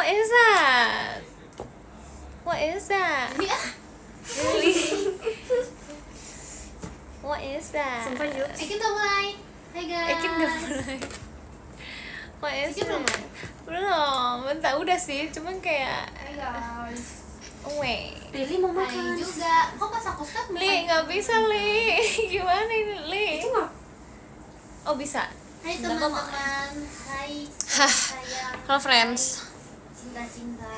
What is that? What is that? Really? What is that? Sumpah yuk. Ekin udah mulai. Hai guys. Ekin udah mulai. What is Ekin belum? that? Belum, bentar udah sih, cuman kayak Hai guys. wait. Lili mau Hai makan. juga. Kok pas aku start Li, nggak bisa Li. Gimana ini Li? Itu nggak? Oh bisa. Hai Nggak apa-apa. teman-teman. Hai Hah. sayang. Hello friends. Cinta-cinta.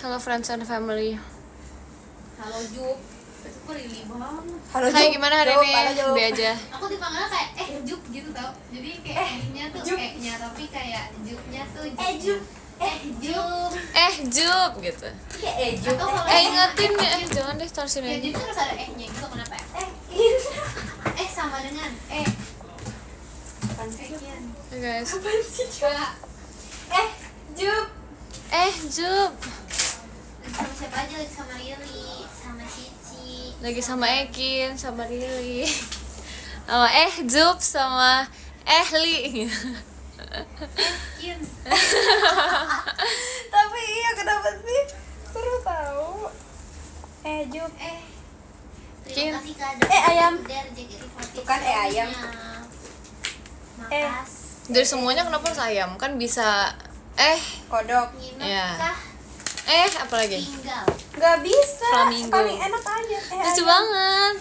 Hello friends and family. Halo Jup. Kok Lili banget. Halo, Hai, Jup. gimana hari Jup, ini? halo, Jup. Be aja. Aku dipanggilnya kayak Jup gitu tau. Jadi kayak E-nya tuh Jup. E-nya tapi kayak Jupnya tuh Jup. Jup. Jup gitu. Kayak Jup. Atau kalau Ingetin ya, jangan deh taruh ya sini. Jup tuh harus ada E-nya gitu kenapa ya? Sama dengan Apaan sih, Jup? E-nya. Hey guys. Apaan sih, Jup? Jup. Jup. Sama siapa aja lagi sama Riri, sama Cici. Lagi sama Ekin, sama Lili. Sama Jup sama Li. Kin. Tapi iya kenapa sih? Seru tahu. Jup. Kin. Terima kasih kado. ayam. Dari JKT48. Tuh kan, ayam. Makasih. Dari semuanya kenapa harus ayam? Kan bisa Kodok. Nginep Iya. kah? apa lagi? Tinggal. Nggak bisa. Flamingo. Paling enak aja. Lucu ayam. banget.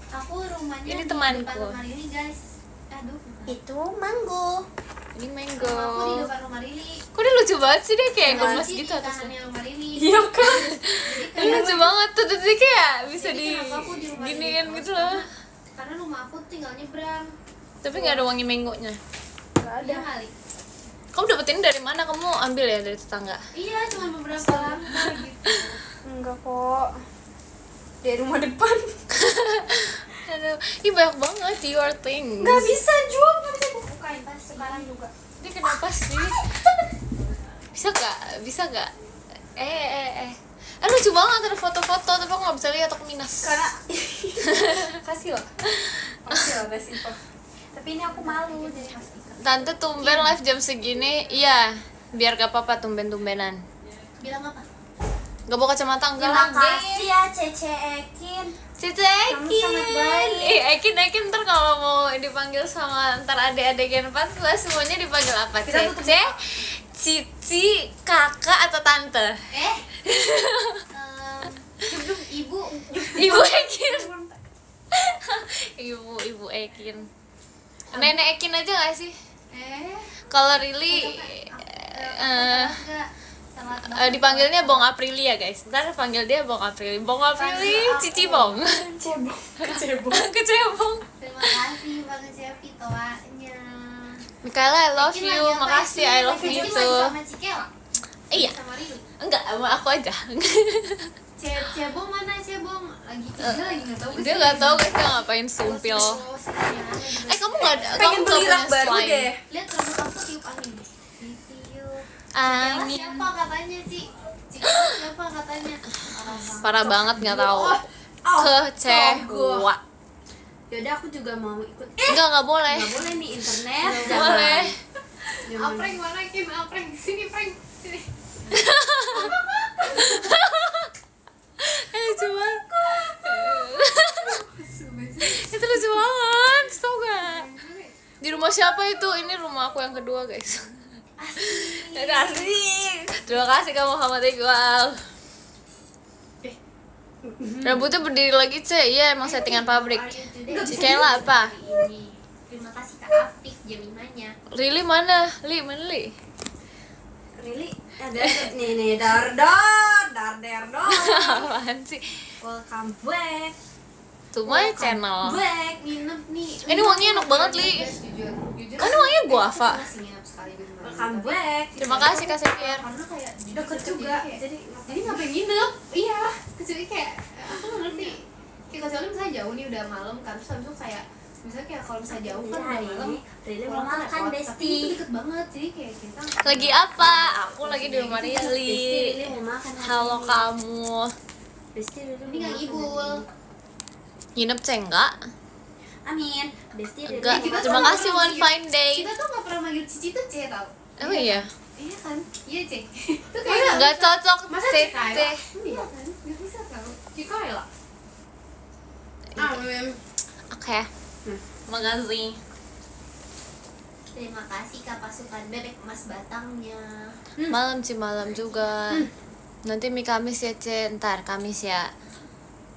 Aku rumahnya Ini di temanku. depan rumah Riri guys. Aduh. Itu mango. Ini Rumah aku di mango. depan rumah Riri. Kok dia lucu banget sih, dia kayak Rumah gemes Riri gitu di atasnya. kanannya rumah Riri. Iya kan? Jadi Dia lucu banget tuh, dia kayak bisa Jadi di kenapa aku di rumah giniin Riri gitu terus? loh. Karena rumah aku tinggal nyebrang. Tapi nggak ada wangi mangonya. Nggak ada. Iya kali. Kamu dapetin dari mana? Kamu ambil ya dari tetangga? Iya, cuma beberapa langkah gitu. Enggak kok. Dari rumah depan. Aduh, ih banyak banget your things. Nggak bisa jual, nggak bisa aku bukain pas sekarang juga. Ini kenapa sih? Bisa gak? Lucu banget ada foto-foto, tapi aku gak bisa lihat, aku minus. Karena kasih loh guys info. Tapi ini aku malu jadi kasih. Tante tumben live jam segini. Iya, biar gak apa-apa tumben-tumbenan. Bilang apa? Gak bawa kacamata, enggak Terima lah. kasih ya Cece Ekin. Cici Kamu Ekin. sangat baik. Ekin ntar kalau mau dipanggil sama ntar adik-adik Gen 14 semuanya dipanggil apa? Kita tutup Cece, Cici, kakak atau tante? Ibu. Ibu Ekin. Ibu Ekin. Nenek Ekin aja gak sih? Kalau Rili Enggak. Sangat banget. dipanggilnya Bong Aprili ya guys. Ntar panggil dia Bong Aprili. Bong Aprili, Panggil aku. Cici Bong. Kecebong. Kecebong. Terima kasih Bang Cepi toanya. Mikaela, I love Ekin you. lagi apa Makasih, sih? I love Ekin you lagi too. sama Cikela. Iya. Sama Riri. Enggak, sama aku aja. Cebong mana Cebong? Dia lagi nggak tahu. Dia nggak tahu guys dia ngapain sumpil. Kamu nggak Pengen nggak beli punya rak baru slime? deh. Lihat rambut aku tiup angin. Ditiup. Angin. Siapa katanya sih? Cikela siapa katanya? Parah banget nggak tahu. Kecewa. Yaudah aku juga mau ikut. Nggak boleh. Nggak boleh nih internet. Nggak boleh. Apreng mana Kim? Apreng sini Apreng sini. Lucu banget. Itu lucu banget, tau gak? Di rumah siapa itu? Ini rumah aku yang kedua guys. Asik. Terima kasih kamu Muhammad Iqbal. Rambutnya berdiri lagi Ce, iya emang settingan pabrik. Cikela apa? Terima kasih Kak Afif jamimannya. Rili mana? Mana Li? Really? Ada nih dar. Apaan sih? Welcome back. To my channel. Back. Nginep nih. Ini wanginya enak banget, Li. Jujur. Kan wanginya guava. Masih nginep sekali di rumah. Welcome back. Terima kasih Kak Sepir. Karena kayak Deket juga. Jadi ngapain nginep? Iya. Kecuali kayak aku nggak ngerti. Kayak kecuali misalnya jauh nih udah malam kan terus habis itu kayak misalnya kayak kalau misalnya jauh kan udah malam. Really pulang mau kan makan lewat, tapi Besti. itu deket banget jadi kayak kita Lagi apa? Aku lagi di rumah Besti Rili. Really mau makan. Halo kamu. Besti Really ini nggak ngibul. Nginep Ce enggak? Amin. Besti Really. Enggak. Kita tuh Terima nggak kasih pernah one manggil- fine day. kita tuh nggak pernah manggil Cici tuh C tau. Oh iya. Iya kan? Iya C. Itu Mana Nggak cocok Masa C. Cikaela? Iya kan? Nggak bisa tau. Cikaela. Oke. Makasih. Terima kasih Kak pasukan bebek emas batangnya. Malam malam juga. Nanti mie Kamis ya, Ce. Ntar Kamis ya.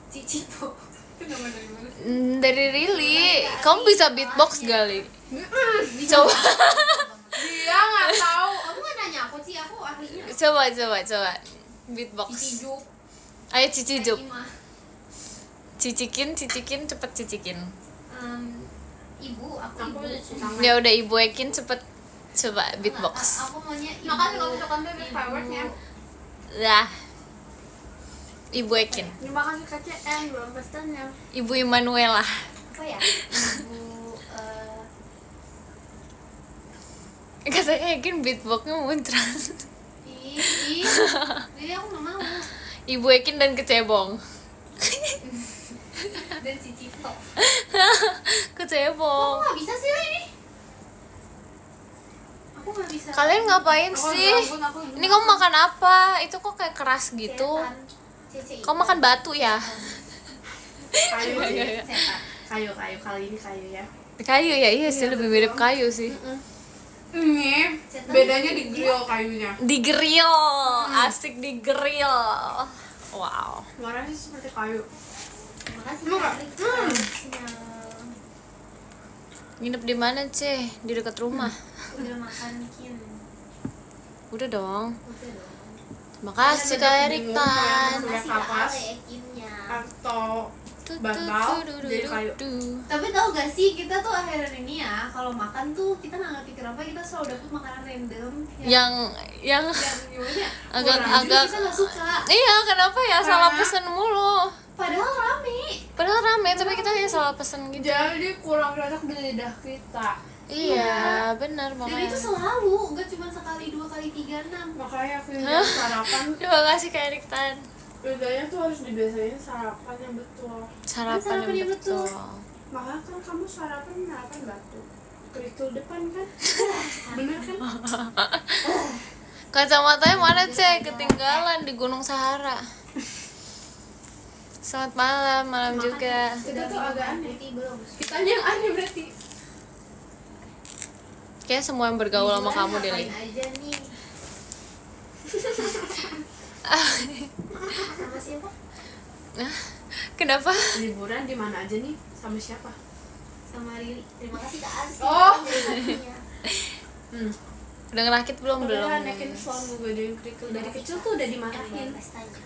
Cicito. Itu nama dari mana sih? Dari Rili. Kamu bisa beatbox kali? Coba. Dia nggak tahu. Kamu nggak nanya aku sih, aku ahlinya. Coba. Beatbox. Cijuk. Ayo Cici Jup. Ima. Cicikin, cepet cicikin. Ibu, aku Aku ibu. Ya udah Ibu Ekin cepet coba beatbox. Aku maunya ibu. Makasih kalau pasukan bebek Ibu. fireworksnya. Lah. Ibu Ekin. Terima kasih KCN belum pesannya. Ibu Immanuela. Apa ya? Ibu Katanya Ekin beatboxnya muncrat. ih. Jadi aku nggak mau. Ibu Ekin dan Kecebong. Dan si Cipto. Kecebong. Aku nggak bisa sih ini. Aku nggak bisa. Kalian ngapain sih? Ini kamu makan apa? Itu kok kayak keras gitu. Setan. Kamu makan batu ya? Kayu Iya. sih. Kayu kali ini kayu ya. Kayu ya, iya sih lebih mirip kayu sih. Ini Setan. bedanya di grill kayunya. Di grill, asik di grill. Wow. Warnanya sih seperti kayu. Terima kasih Mau nggak? Kak Riksnya. Nginep di mana, Ce? Di dekat rumah. Udah makan Kin. Udah dong. Udah dong. Terima kasih Kak Erik Tan. Sudah Makasih Kak kapas. Ale Kinnya. Atau bantal jadi kayu. Tapi tau gak sih kita tuh akhiran ini ya kalau makan tuh kita nggak ngerti kenapa kita selalu dapet makanan random Yang yang gimana ya? agak Kita nggak suka. iya, kenapa ya salah Karena- pesen mulu? Padahal rame. Padahal rame tapi kita kayak salah pesen gitu. Jadi kurang cocok di lidah kita. Iya, benar Dan makanya. itu selalu, nggak cuma sekali, 2 kali, 3, 6. Makanya aku bilang sarapan Terima kasih Kak Erik Tan. lidahnya tuh harus dibiasain sarapan yang betul. Sarapan Sarapan yang yang betul. betul. Makanya kan kamu sarapan batu. Kerikil depan kan? Bener kan? Kacamatanya mana, Ce? Ketinggalan di Gunung Sahara. Selamat malam juga. Kita tuh agak aneh. Putih belum. Kitanya yang aneh berarti. Kayak semua yang bergaul sama kamu deh, Li. Ngapain aja nih? Sama siapa? Kenapa? Liburan di mana aja nih? Sama siapa? Sama Riri. Terima kasih Kak Asi. Oh. Terima Udah ngerakit belum? Padahal Nekin selalu ngegadein kerikil dari kecil tuh udah dimarahin. pestanya.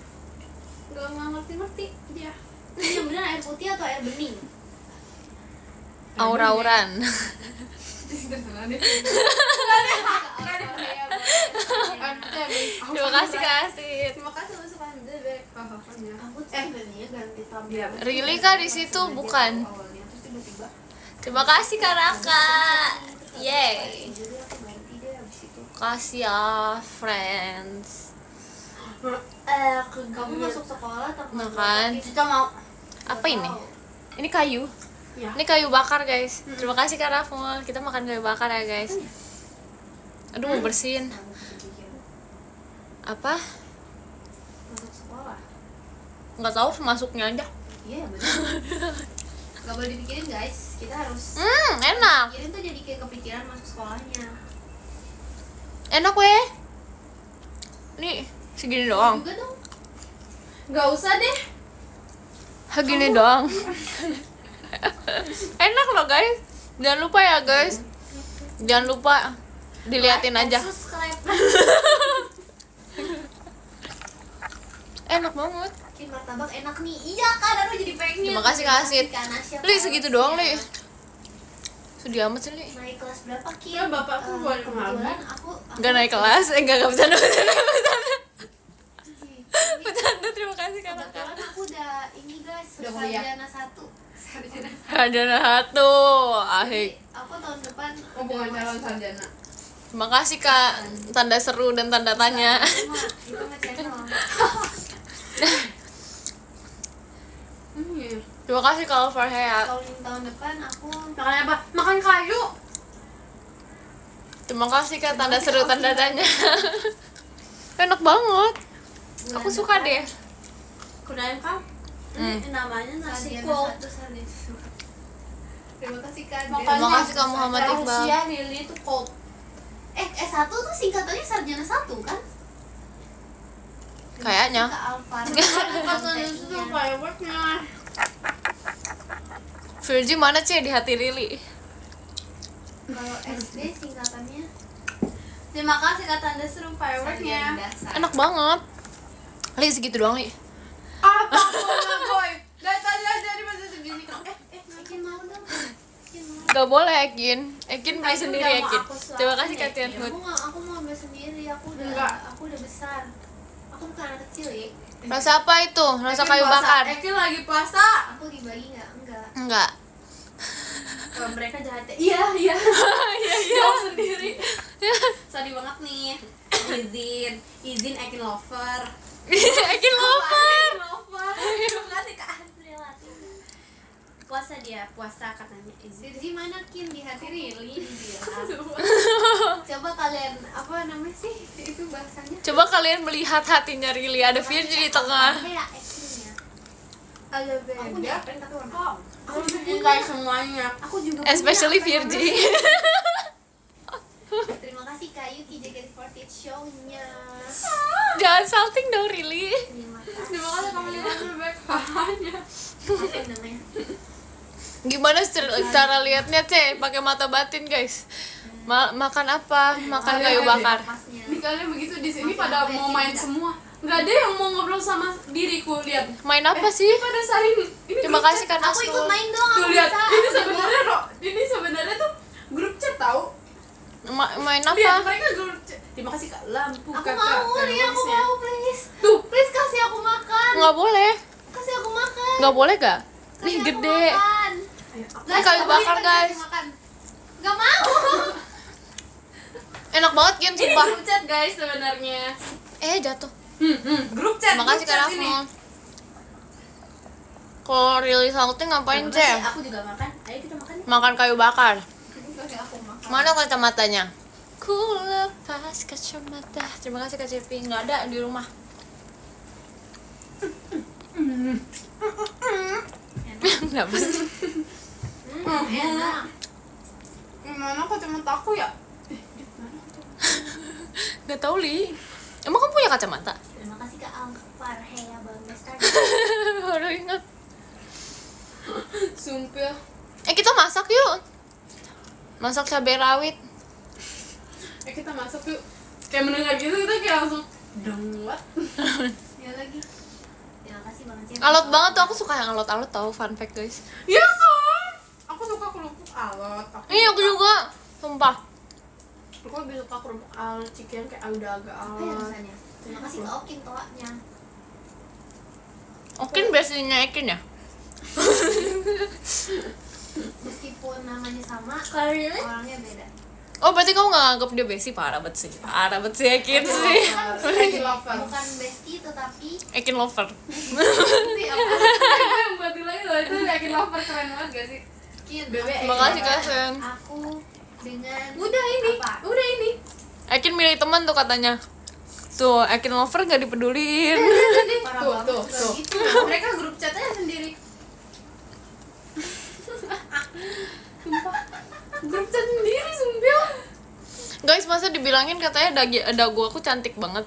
Gak ngerti-ngerti dia. Ini yang bener air putih atau air bening? Aura-auran. Terima kasih Kak Asit. Terima kasih masukan bebek. Hahaha. Aku tuh sebenarnya ganti tampil. Rili Kak di situ bukan? Awalnya terus tiba-tiba Terima kasih Kak Raka. Yeay. Jadi aku ganti deh abis itu. Kasih ya, friends. Kamu masuk sekolah tanpa Makan. kita mau Apa ini? Ini kayu. ya. Ini kayu bakar, guys. Terima kasih Kak Rafmul. Kita makan kayu bakar ya, guys. Aduh, mau bersihin. Apa? Masuk sekolah. Nggak tahu, masuknya aja. Iya benar. Gak boleh dipikirin guys. Kita harus Enak. pikirin tuh jadi kayak kepikiran masuk sekolahnya. Enak weh. Nih, segini doang. Juga dong. Gak usah deh. Segini doang. Enak loh, guys. Jangan lupa ya, guys. Jangan lupa diliatin aja. Subscribe. Enak banget. Bikin martabak enak nih. Iya kan, aduh jadi pengen. Terima kasih, Kak Asit. Li, segitu doang, Li. Sedih amat sih, Li. Naik kelas berapa Ki? Ya, bapakku boleh kebetulan aku Nggak naik kelas, enggak bercanda. Bercanda, terima kasih Kak Raka. Kebetulan aku udah ini guys, Udah kuliah. sarjana 1. Sarjana 1. Sarjana satu, ahik. Aku tahun depan Hubungan udah calon masuk. sarjana. Terima kasih Kak, tanda seru dan tanda tanya. Itu mah channel. Iya. Terima kasih Kak Farhea. Tahun depan aku Makan apa? Makan kayu. Terima kasih Kak, tanda seru tanda tanya. Enak enak banget. Aku Bulan suka depan. deh. Kudaim kan? Ini namanya nasi Sarjana kok. 1 sarjana. Terima kasih Kak. Terima kasih Kak Muhammad Iqbal. Rahasia Lili itu kok. S1 tuh singkatannya sarjana 1 kan? Kayaknya. Kak Alvar. Bukan itu fireworknya. Virgi mana Cie di hati Lili? Kalau SD singkatannya Terima kasih kata Anda seru sarjana fireworknya. dasar. Enak banget. Li segitu doang Li. Apa boy? Dari tadi aja di masih segini kok. Makin mau dong. Makin mau. Gak boleh Ekin. Ekin beli Tadi sendiri udah mau Ekin. aku suapin, Terima kasih Kak Ekin. Tian Hood. Aku mau ambil sendiri. Enggak. Aku udah besar. Aku bukan anak kecil ya. Rasa apa itu? Rasa Ekin kayu puasa. bakar? Ekin lagi puasa. Aku dibagi nggak? Enggak. Enggak. Kalau mereka jahatnya. Iya. Iya Jawab sendiri. Sorry banget nih. Izin Ekin lover. Ekin lover. Ekin lover. Terima kasih Kak Asriwati. Puasa dia, puasa katanya izin. Virgi mana Kin di hati Rili dibilang. Coba kalian apa namanya sih itu bahasanya? Coba kalian melihat hatinya Rili. Ada Virgi di tengah. Kayak actingnya. Ada Aku punya pen tapi warna Kok aku aku punya. enggak semuanya. Aku juga Especially punya pen Virgi. warna. Terima kasih Kak Yuki JKT48 show-nya. Jangan salting dong Rili. Terima kasih. Terima kasih kamu lihat lebih hanya. Apa namanya? Gimana cara liatnya Ce? Pakai mata batin guys. Makan apa? Makan kayu bakar. Pasnya. Di kalian begitu di sini pada mau main semua. Enggak ada yang mau ngobrol sama diriku, lihat. Main apa sih? Pada saling ini Terima grup kasih chat. karena Aku ikut main dong. Tuh Aku lihat, bisa. ini sebenarnya ini sebenarnya tuh grup chat tahu. Main Lihat apa? mereka grup chat. Terima kasih Kak lampu Aku Kakak, mau nih, aku fireworksnya. mau please. Tuh, Please kasih aku makan. Nggak boleh. Kasih aku makan. Nggak boleh gak? Kasih Nih aku gede. makan. ayo, aku- Ini kayu bakar guys. Makan. Gak mau. Enak banget Kim Ini sumpah. grup chat guys sebenarnya. Jatuh. Grup chat. Terima kasih grup chat Kak ini. Rafmo. Kalau Rili salting ngapain Ce? Aku juga makan. Ayo kita makan. Makan kayu bakar. Kasih aku makan. Mana kacamatanya? Ku lepas kacamata. Terima kasih Kak Cepi. Nggak ada di rumah. Kenapa sih? Enak. Gimana kacamata aku ya? Nggak tahu Li. Emang kamu punya kacamata? Terima kasih Kak Alvar. Hey Abang Bestar. Baru ingat. Sumpah. Kita masak yuk. Masak cabai rawit. Kita masuk yuk. Kayak mendengar gitu kita kayak langsung dong what? Ya lagi. Terima kasih banget ya. Alot banget tuh, aku suka yang alot-alot tau, fun fact guys. Ya kan? Aku suka kerupuk alot. Iya aku juga, sumpah. Aku lebih suka kerupuk alot chicken kayak udah agak Apa ya alot. rasanya? Terima kasih Kak Okin toanya. Okin biasanya Ekin ya? Meskipun namanya sama, Kali ini orangnya beda. Oh berarti kamu gak nganggap dia besti? Parah banget sih. Parah banget sih Ekin sih. Ekin lover. Bukan bestie tetapi Ekin lover. Nanti apa? Gue yang buat lagi loh itu Ekin lover keren banget gak sih? Kin. Bebek. Terima kasih Kak Sen. Aku dengan Udah ini, Apa? udah ini. Ekin milih teman tuh katanya. Tuh, Ekin lover gak dipeduliin. Parah Tuh, banget, tuh, gak tuh. gitu. Mereka grup chatnya sendiri. Sumpah. Grup chat sendiri, sumpil. Guys, masa dibilangin katanya dagu aku cantik banget.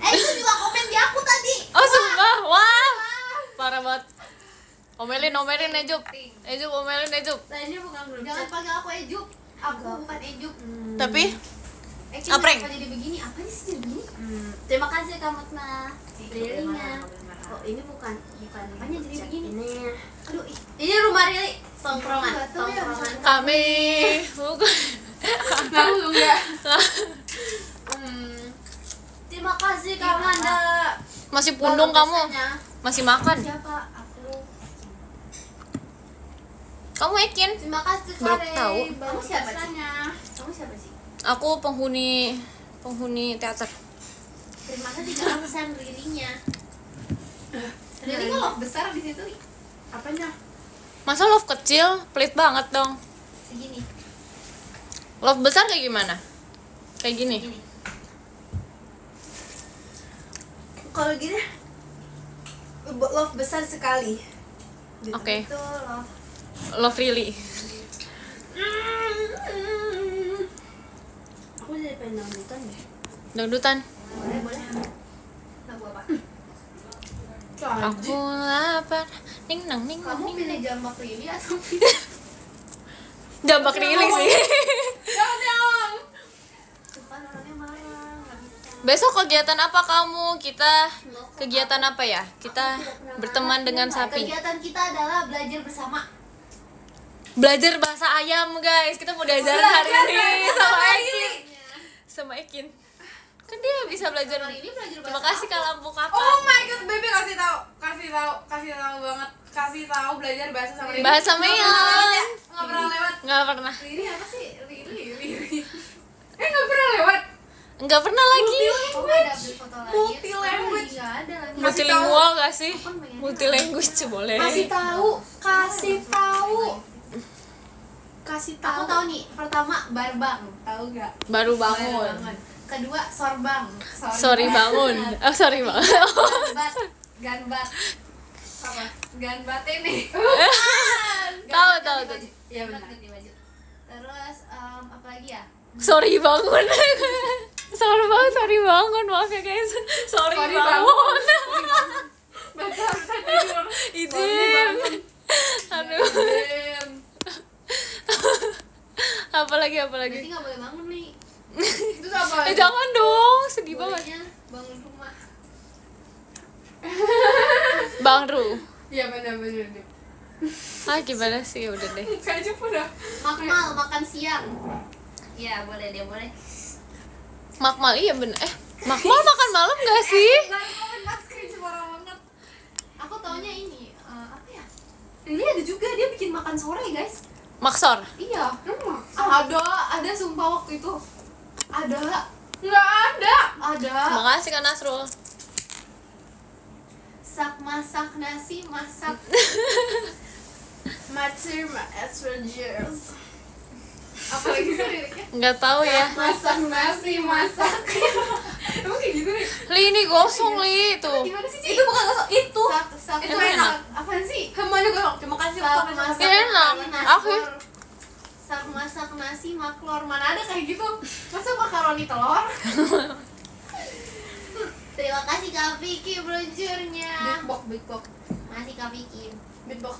Itu juga komen di aku tadi. Oh sumpah, wah. Parah banget. Omelin Ejup. Ejup, omelin Ejup. Nah ini bukan grup Jangan chat. panggil aku Ejup. Aku bukan Ejup. Tapi, Eki Apreng. kenapa jadi begini? Apa sih jadi begini? Terima kasih Kak Makna. Lilinya. Oh ini bukan Apanya jadi begini? Ini Aduh, ini rumah Rili. Tongkrongan. Gatel ya, Tongkrongan. kami bukan. Langsung ya. Terima kasih Kak Manda. Masih pundung kamu. Bagusnya. Masih makan. siapa? Aku. Kamu Ekin. Terima kasih Baru Kare. tahu. Kamu siapa sih? Bagusnya. Kamu siapa sih? Aku penghuni teater. Terima kasih Kak Aksan Rilinya. Rili kok love besar di situ? Apanya? Masa love kecil, pelit banget dong. Segini. Love besar kayak gimana? Kayak gini. Segini. Kalau gini love besar sekali. Gitu. Oke. Itu love. Love really. Aku jadi pengen dangdutan deh. Dangdutan. Boleh, boleh. Lagu apa? Aku lapar. Ning nang ning nang Kamu ning. pilih jambak Lili atau pilih Jambak riling sih. Tuh kan orangnya marah, nggak bisa. Besok kegiatan apa kamu? Kita kegiatan apa ya? Kita berteman dengan sapi. Kegiatan kita adalah belajar bersama. Belajar bahasa ayam, guys. Kita mau diajarin hari ini sama Ekin. Sama Ekin. Kan dia bisa belajar. Orang ini belajar Terima bahasa kasih Kak Lampu Kakak. Oh my god, Bebe kasih tahu banget. Kasih tahu belajar bahasa sama Lili. Bahasa Meon. Nggak pernah lewat. Nggak pernah. Lili apa sih? Lili. Nggak pernah lewat. Nggak pernah lagi. Oh, ada update foto lagi. Multi language. Nggak ada lagi. Multilingual gak sih? Multilanguage boleh. Kasih tahu. Aku tahu nih. Pertama barbang, tahu nggak? Baru bangun. Kedua sorbang. Sorry bangun. Oh, sorry bangun. Ganbat. Apa? Ganbat ini. Tahu tahu tuh. Iya benar. Ganti baju. Terus apa lagi ya? Sorry bangun. Sorry bangun. Maaf ya guys. Sorry bangun. Baca tidur. Izin. Aduh. Apa lagi? Berarti nggak boleh bangun nih. Itu apa? Jangan dong, sedih banget. Bolehnya bangun rumah. Bang Ru. Iya benar. Ah gimana sih, udah deh. Kayaknya udah. Makmal makan siang. Iya boleh dia boleh. Makmal iya bener. Makmal makan malam gak sih? Kayaknya parah banget. Aku taunya ini apa ya? Ini ada juga dia bikin makan sore guys. Maksor. Iya. Ada sumpah waktu itu. Ada. Nggak ada. Makasih Kak Nasrul. Masak nasi masak. Matir ma Astros. Apa lagi sih liriknya? Nggak tahu ya. Masak nasi masak. Emang kayak gitu nih? Li ini gosong Li itu. Gimana sih? Itu bukan gosong, itu. Sak Itu masak. enak. Apaan sih? Semuanya gosong. Terima kasih Sak untuk masak Enak. nasi Aku sak masak nasi maklor. Mana ada kayak gitu? Masa makaroni telur? Terima kasih Kak Vicky brojurnya. Beatbox. Masih Kak Vicky. Beatbox.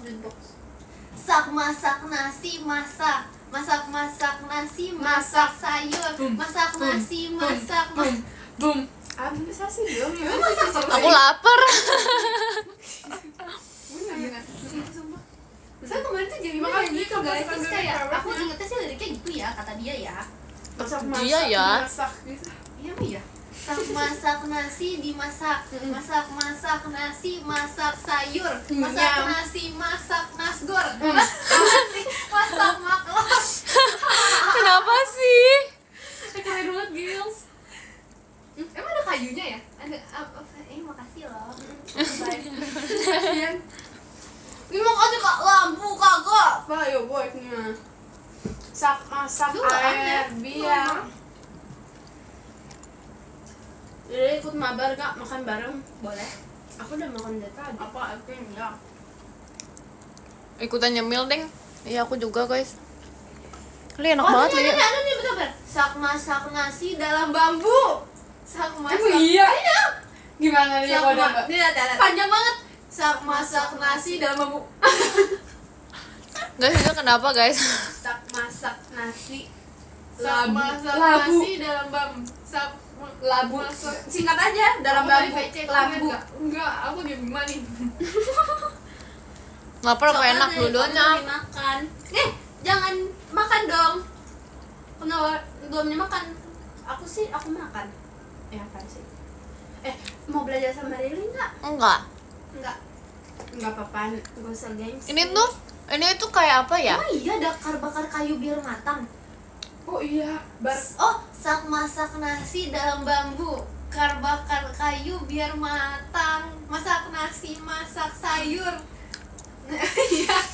Sak masak nasi masak. Masak nasi masak sayur. Masak nasi masak. Boom. Bisa sih dong ya. Aku lapar. Bener. Saya kemarin tuh jadi Makanya gitu kamu guys. suka Terus dengerin kayak cover aku nya. ingetnya sih liriknya gitu ya kata dia ya. Iya ya. Masak gitu. Iya Mi ya. Masak nasi dimasak. Masak nasi masak sayur. Masak Nyam. nasi masak nasgor. Masak maklor. Kenapa sih? Keren banget girls. Emang ada kayunya ya? Ada apa? Makasih loh. Kasian. Terima kasih Kak Lampu Kakak. Fireworknya. Masak Lu nggak ada? air biar. Jadi ikut mabar gak makan bareng? Boleh. Aku udah makan dari tadi. Apa aku enggak? Ikutan nyemil deng. Iya aku juga guys. Li enak banget Li. Ada nih bener-bener. Masak nasi dalam bambu. Masak. iya? Gimana nih kalau udah Ini ada. Panjang banget. Masak nasi dalam bambu. Guys itu kenapa guys? masak nasi Masak labu nasi dalam bambu. labu singkat aja dalam Aku bambu tadi VC, labu enggak, aku diem gimana nih? Lapar apa enak dua-duanya? makan jangan makan dong kenapa belum makan aku makan apa sih mau belajar sama Lili Enggak. enggak apa-apa gak usah gengsi Ini tuh kayak apa ya? Oh iya, bakar kayu biar matang. oh iya Masak nasi dalam bambu. Bakar kayu biar matang. Masak nasi, masak sayur.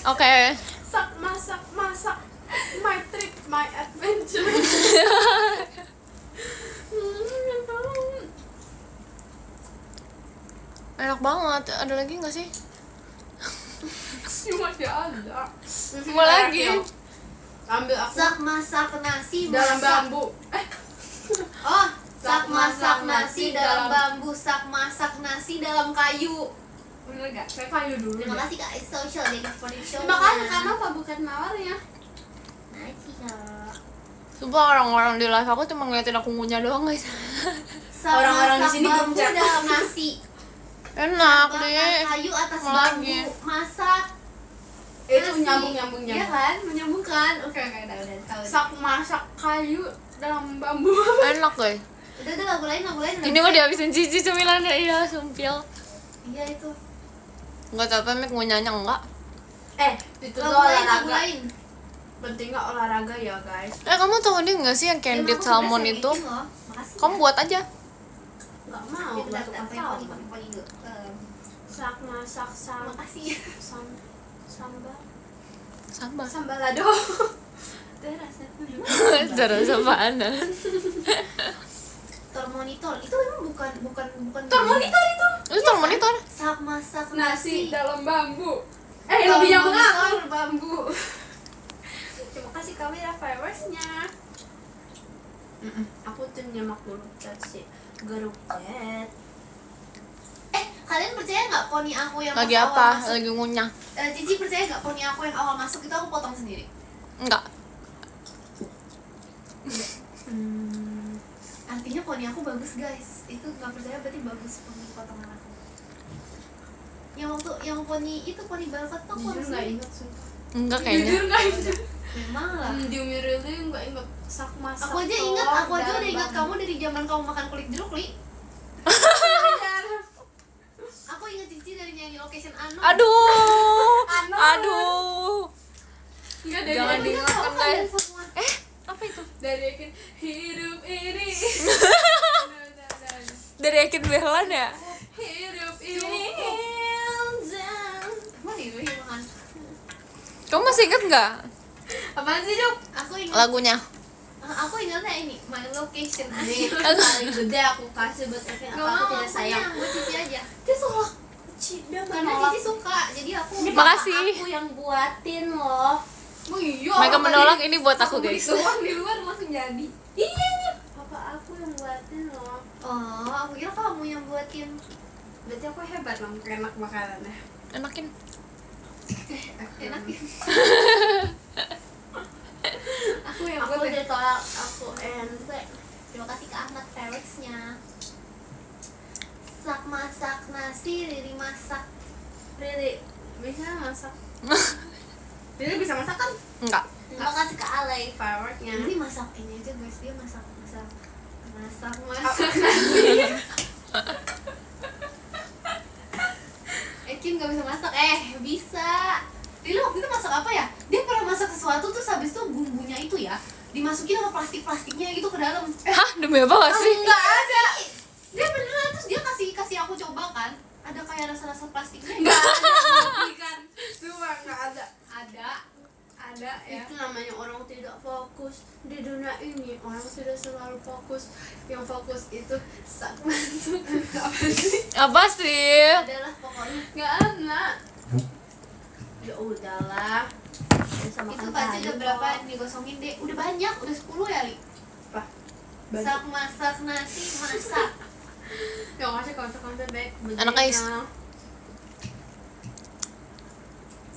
Oke. masak my trip my adventure Enak banget. Ada lagi nggak sih? Ini masih ada. Mau lagi? Ambil aku Sak masak nasi dalam masak. bambu. Oh, sak masak nasi dalam bambu, sak masak nasi dalam kayu. Bener gak? Kayak kayu dulu. Terima deh. kasih Kak Social Media for the show. Makanya karena apa bukan mawarnya? Nasi Kak. Sumpah orang-orang di live aku cuma ngeliatin aku ngunyah doang guys. Sak Orang-orang di masak sini bambu grup chat. dalam nasi. Enak Bakar deh. kayu atas Mau bambu, lagi. masak. Itu nasi. nyambung. Iya kan? Menyambungkan. Oke, udah tahu. Sak masak kayu dalam bambu. Enak guys. Udah lagu lain. Ini mah dihabisin Cici cemilannya, iya sumpil. Iya itu. Enggak capek Mik ngunyahnya enggak. Itu tuh Lagu olahraga. lain. Pentingnya olahraga ya guys. Kamu tahu ini enggak sih yang candied salmon itu? Makasih. Kamu buat aja. Nggak mau Bentar, batuk apa yang paling dulu? Sak masak Makasih. sambal Sambal. lado. Terus apaan? Termonitor itu emang bukan Termonitor itu. Itu termonitor. sak masak Nasi nasi dalam bambu. Lebih nyambung aku. Termonitor bambu. Terima kasih kamera fireworksnya. Aku tuh nyemak dulu chat sih. Grup chat. Kalian percaya nggak poni aku yang Lagi pas apa? awal masuk? Lagi ngunyah. Cici percaya nggak poni aku yang awal masuk itu aku potong sendiri? Enggak. Artinya poni aku bagus guys. Itu nggak percaya berarti bagus poni potongan aku. Yang poni itu poni balkat tuh aku Jujur harus nggak beli. ingat sumpah. Enggak kayaknya. Jujur nggak ingat. Memang lah. Diumirilin nggak ingat sak masak. Aku aja ingat, telur aku aja dalam udah ingat bambu. kamu dari zaman kamu makan kulit jeruk, Li. Aku ingat Cici dari nyanyi location Anu. Aduh. Anu. Aduh. Enggak dari Jangan Ekin. diingatkan Tahu kalian guys. semua. Apa itu? Dari Ekin hidup ini. Dari Ekin Behlan ya? Hidup ini. Emang itu makan. Kamu masih inget nggak Apaan sih, Dok? Aku ingat. lagunya? Aku ingatnya ini My Location Ini Anu. paling gede aku kasih buat Ekin. Gak Apa aku mau, tidak sayang? buat Cici aja. Dia tolak. Dia Karena menolak. Cici suka, jadi aku. Makasih. Aku yang buatin loh. Oh iya. Mereka tadi menolak ini buat aku beli guys. doang di luar langsung jadi. Iya nih. Papa aku yang buatin loh. Oh, aku kira kamu yang buatin. Berarti aku hebat dong, enak makanannya. Enakin. Enak ya. Aku yang Aku buat ya. ditolak, aku ente. Terima kasih ke Ahmad Felixnya. Sak masak nasi, Riri masak. Riri, bisa masak? Riri bisa masak kan? Enggak. Terima kasih ke Alay. Fireworknya. Riri masak ini aja guys, dia masak Ekin gak bisa masak, bisa. Riri waktu itu masak apa ya? Dia pernah masak sesuatu terus habis itu bumbunya itu ya dimasukin sama plastiknya gitu ke dalam. Hah? Demi apa gak sih? Enggak ada. Dia beneran terus dia kasih aku coba kan. Ada kayak rasa-rasa plastiknya. Nggak ada, ikan. Cuma nggak ada. Ada ya. Itu namanya orang tidak fokus di dunia ini. Orang tidak selalu fokus. Yang fokus itu sak masuk. Apa sih? Apa sih? Adalah pokoknya. Nggak ada. Ya udahlah. Bisa Itu makan aja kayu udah berapa kok. yang digosongin deh. Udah banyak, udah 10 ya, Li. Apa? Sak masak nasi masak. Yang ngasih konsep-konsep baik. Anak guys. Begini.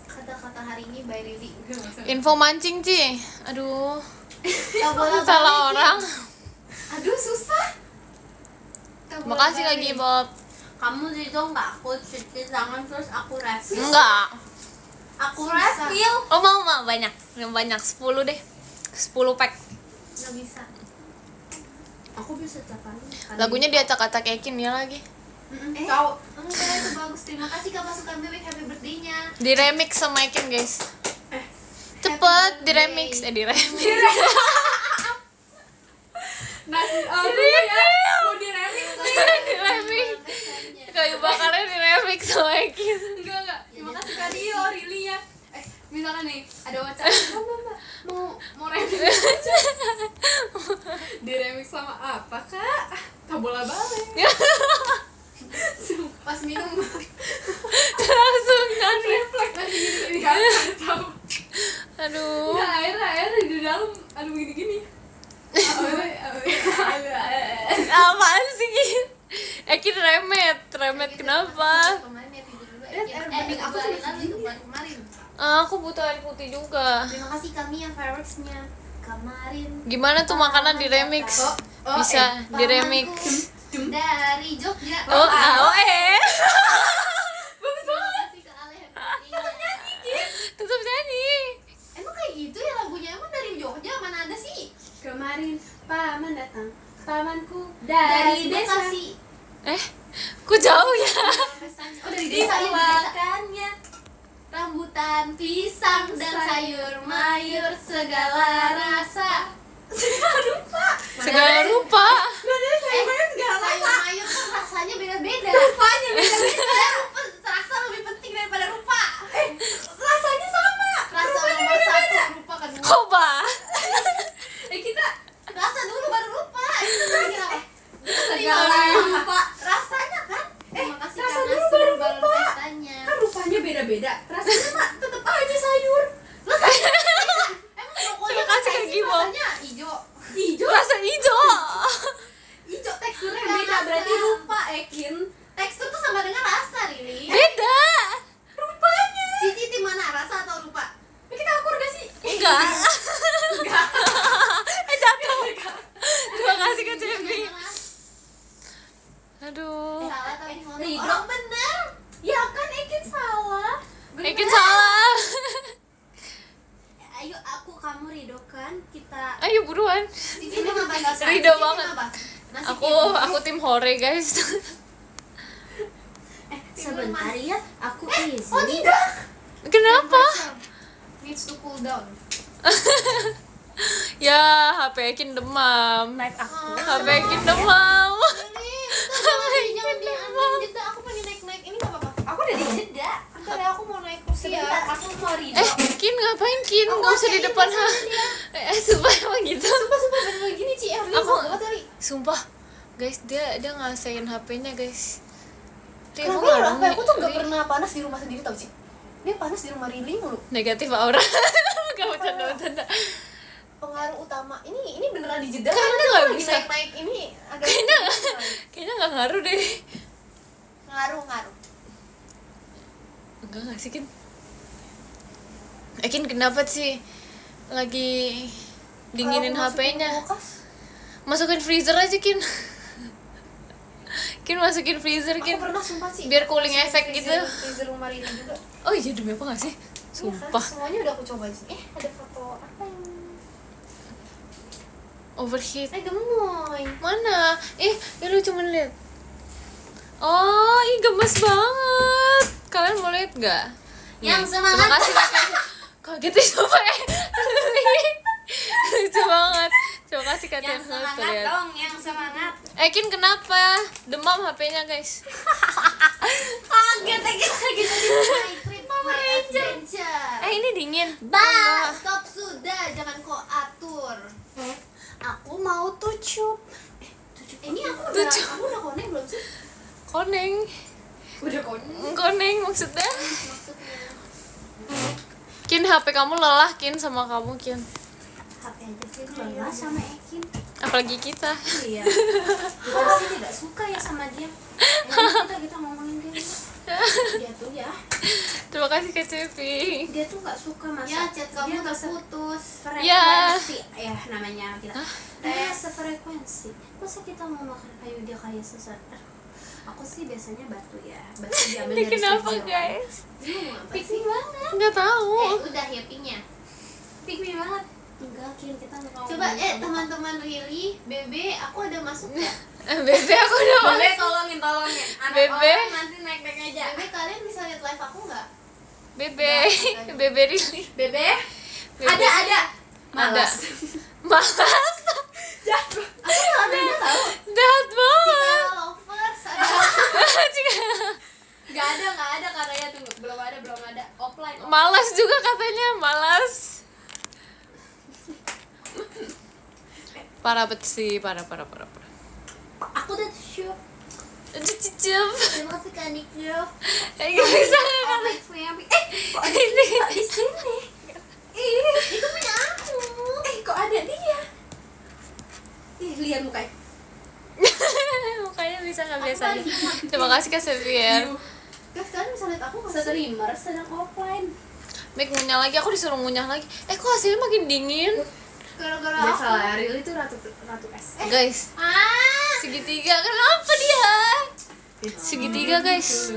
Kata-kata hari ini by Riri. Info mancing, Ci. Aduh. Gak boleh Salah orang. Aduh, susah. Gak boleh Makasih balik. lagi, Bob. Kamu gitu nggak aku cuci tangan terus aku refill. Enggak. Aku Susah. refill. Oh, mau banyak. Yang banyak 10 deh. 10 pack. Gak bisa. Aku bisa capai. Lagunya diacak-acak Ekin ya lagi. Tahu. Enggak, itu bagus. Terima kasih Kak Pasukan Bebek, happy birthday-nya. Di remix sama Ekin, guys. Cepet Happy di remix. birthday. Di remix. Nasi ya. Mau di remix nih. Di remix. Kayu bakarnya di remix sama Ekin. Enggak. Terima kasih Kak Dio, Rilinya. Misalkan nih ada wacana Mbak, mau remix aja. Di remix sama apa Kak? Tak bola balik. Pas minum Ekin remet kenapa? Kemarin ya tidur dulu. mending aku tuh kemarin. Aku butuh air putih juga. Terima kasih kami yang fireworksnya kemarin. Gimana tuh makanan di remix? Bisa di remix. Pamanku dari Jogja. Oh, AOE. Terima kasih ke Ale. Tetap nyanyi. Emang kayak gitu ya lagunya? Emang dari Jogja mana ada sih? kemarin paman datang, pamanku Dari dari desa. Bekasi. Ku jauh ya. Oh dari desa ya, di desa. Dimakannya Rambutan, pisang dan sayur mayur segala rasa. Segala rupa. Sayur mayur kan rasanya beda-beda. Rupanya beda-beda. Rupa terasa lebih penting daripada rupa. Rasanya sama. Rasa nomor 1, rupa kedua. Koba. Kita rasa dulu baru rupa. Segala rupa rasanya kan. Terima kasih rasa karena dulu baru sudah rupa. testanya. kan rupanya beda-beda. Rasanya mah tetep aja sayur. Rasanya emang pokoknya Terima kasih, Kak Gimo. rasanya hijau. Hijau. Rasa hijau. Hijau teksturnya Yang beda berarti rupa, Ekin. Tekstur tuh sama dengan rasa, Rili. Beda. Rupanya. Cici tim mana, rasa atau rupa? Kita akur gak sih? Enggak. Jatuh. Terima kasih Kak Cepi. Aduh. Salah tapi ngomong Ridho. orang bener. Ya kan Ekin salah. Ekin salah. Ayo aku kamu Ridho kan kita Ayo buruan. Cici mau ngapain? Ridho banget. Nasi Aku tim hore guys. sebentar ya aku izin. Oh tidak. Kenapa? Needs to cool down. Ya HP Ekin demam. Live aku. HP Ekin demam. Ini jangan di jeda. Aku pengen naik ini nggak apa-apa. Aku udah di jeda. Ntar ya aku mau naik kursi ya. Sebentar, aku mau Ridho. Kin ngapain Kin? Gak usah di depan ha. Sumpah emang gitu. Sumpah bener gini Ci. Aku- banget kali. Sumpah guys dia ngasain HP-nya guys. Dia Kenapa emang ya? ngaruh Aku tuh gak nih. pernah panas di rumah sendiri tau Ci. Dia panas di rumah Rili mulu. Negatif aura. Gak bercanda. Pengaruh utama ini beneran di jeda. Kayaknya Karena nggak aku lagi bisa. naik ini agak Kayaknya gak ngaruh deh. ngaruh. Enggak gak sih Kin? Kin kenapa sih? Lagi dinginin Kalau aku masukin HP-nya. kulkas, Masukin freezer aja Kin. Kin masukin freezer Kin. Aku pernah sumpah sih. Biar cooling Masukin effect gitu. Freezer rumah Rili juga. Oh iya demi apa gak sih? Iya kan? Sumpah. Semuanya udah aku cobain sih. Ada foto apa yang Overheat. gemoy. Mana? Lu cuma lihat. Oh, gemes banget. Kalian mau lihat gak? Yang Nih, semangat. Terima kasih kakak. Kaget coba lucu banget. Terima kasih Kak Yang Tian. semangat dong, yang semangat. Kin kenapa? Demam HP-nya guys. Kaget lagi tadi my trip, my adventure. Ini dingin. Bah, stop sudah, jangan kau atur. Aku mau tucup. Ini aku udah connect belum sih? Koneng. Udah konek. Koneng maksudnya. Maksudnya. Kin HP kamu lelah Kin sama kamu Kin. HP aja sih lelah sama Ekin. Apalagi kita. Iya. Kita pasti tidak suka ya sama dia. Kita ngomongin dia. Dia tuh ya. Terima kasih Kak Cepi. Dia tuh nggak suka masa. Ya, chat kamu dia nggak terputus. frekuensi ya namanya kita sefrekuensi. Masa kita mau makan kayu dia kayak sesat. Aku sih biasanya batu ya, batu diambil Ini dari kenapa sejauh. guys? Bingung apa Pick sih? me banget, Enggak tahu. Udah happy-nya. pick me banget. Enggak, Kin, kita nggak mau. Coba teman-teman Rili, Bebe, aku ada masuk ya. Bebe aku udah Boleh tolongin. Anak Bebe. orang nanti naik aja. Bebe, kalian bisa lihat live aku nggak? Bebe. Bebe Rili. Bebe, Bebe. ada. Ada. Malas. Aku nggak ada tahu. Jahat banget. Jika lovers ada. Nggak ada katanya tunggu, belum ada offline. Malas juga katanya, malas. Parah bet sih, parah. Aku udah shoot. Cicip. Terima kasih Kak Nikyo. Gak bisa Oh, my family. Kok ada dia di sini? Itu punya aku. Kok ada dia? Lihat mukanya. Mukanya bisa nggak biasanya. Terima kasih Kak Xavier. Guys, kalian bisa lihat aku nggak sih? Streamer sedang offline. Make ngunyah lagi, aku disuruh ngunyah lagi. Kok hasilnya makin dingin? Gara-gara Biasa aku. lah ya, Rili tuh ratu es. Guys, segitiga. Kenapa dia? Segitiga guys.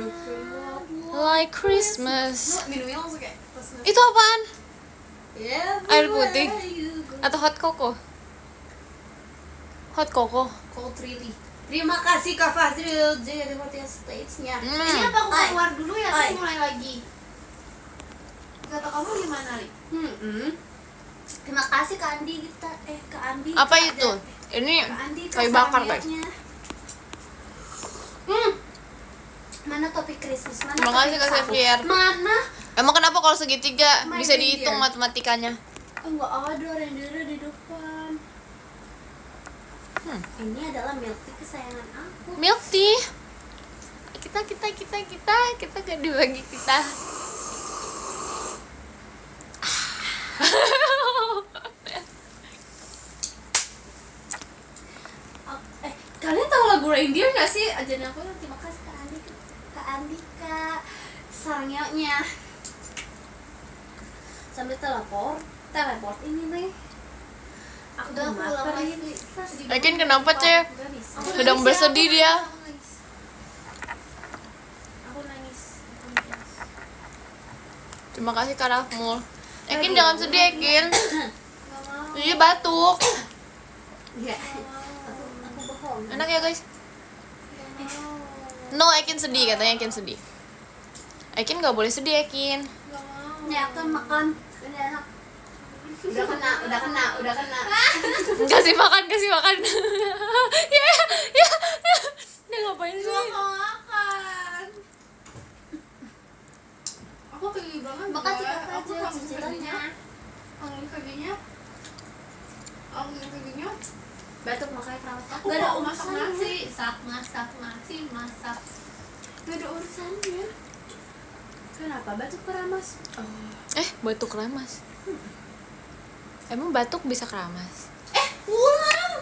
Like Christmas. Minumnya langsung kayak Itu apaan? Yeah, Air putih atau hot cocoa? Hot cocoa. Cold Rili. Terima kasih Kak Fazril jadi hotel stage-nya. Ini apa aku Ay. keluar dulu ya, Ay. terus mulai lagi. Kata kamu gimana, Li? Terima kasih Kak Andi kita Kak Andi. Apa Kak itu? Da- Ini Kak Andi kayu bakar guys. Mana topik Christmas? Mana Terima kasih, topik Kak sapu? Xavier. Mana? Emang kenapa kalau segitiga My bisa dear. dihitung matematikanya? Enggak ada reindeer di depan. Ini adalah milk tea kesayangan aku. Milk tea. Kita gak dibagi kita. Kalian tahu lagu reindeer nggak sih? Ajarin aku dong. Terima kasih Kak Andika, sarangnya. Sambil teleport ini nih. Aku Udah, aku lapar ulang ini. lagi. Lakin kenapa Cep? Nggak bisa. Sedang bersedih dia. Aku nangis. Terima kasih Kak Rafmul. Ekin jangan sedih Ekin. Nggak mau. Dia batuk. Iya. Aku bohong. Enak ya guys? Nggak mau. No, Ekin sedih katanya Ekin sedih. Ekin gak boleh sedih Ekin. Nggak mau. Nih aku makan. Ini enak. Udah kena. Kasih makan. Ya. Dia ngapain sih? Nggak mau makan. Aku kayak banget. Makasih Boy. Kak Aku Fazril langsung cicilannya. kakinya. Angin kakinya. Batuk makanya keramas. Aku Gak ada mau masak urusannya. nasi, masak. Gak ada urusannya. Kenapa batuk keramas? Batuk keramas. Emang batuk bisa keramas? Ulang.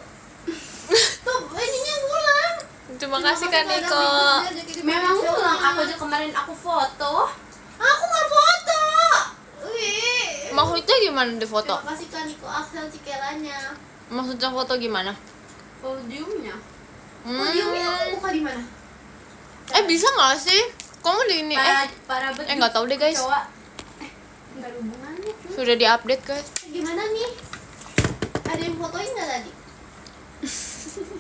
Tuh, ininya ulang. Terima kasih Kak Niko. Memang ulang. Aku aja kemarin aku foto. Aku nggak foto. Wih. Maksudnya gimana di foto? Terima kasih Kak Niko Axel Cikelanya. Maksudnya foto gimana? Podiumnya. Podiumnya aku buka di mana? Bisa nggak sih? Kamu di ini? Para Nggak tahu deh guys. Cowok. Nggak ada hubungannya. Sudah diupdate guys. Gimana nih? Ada yang fotoin nggak tadi?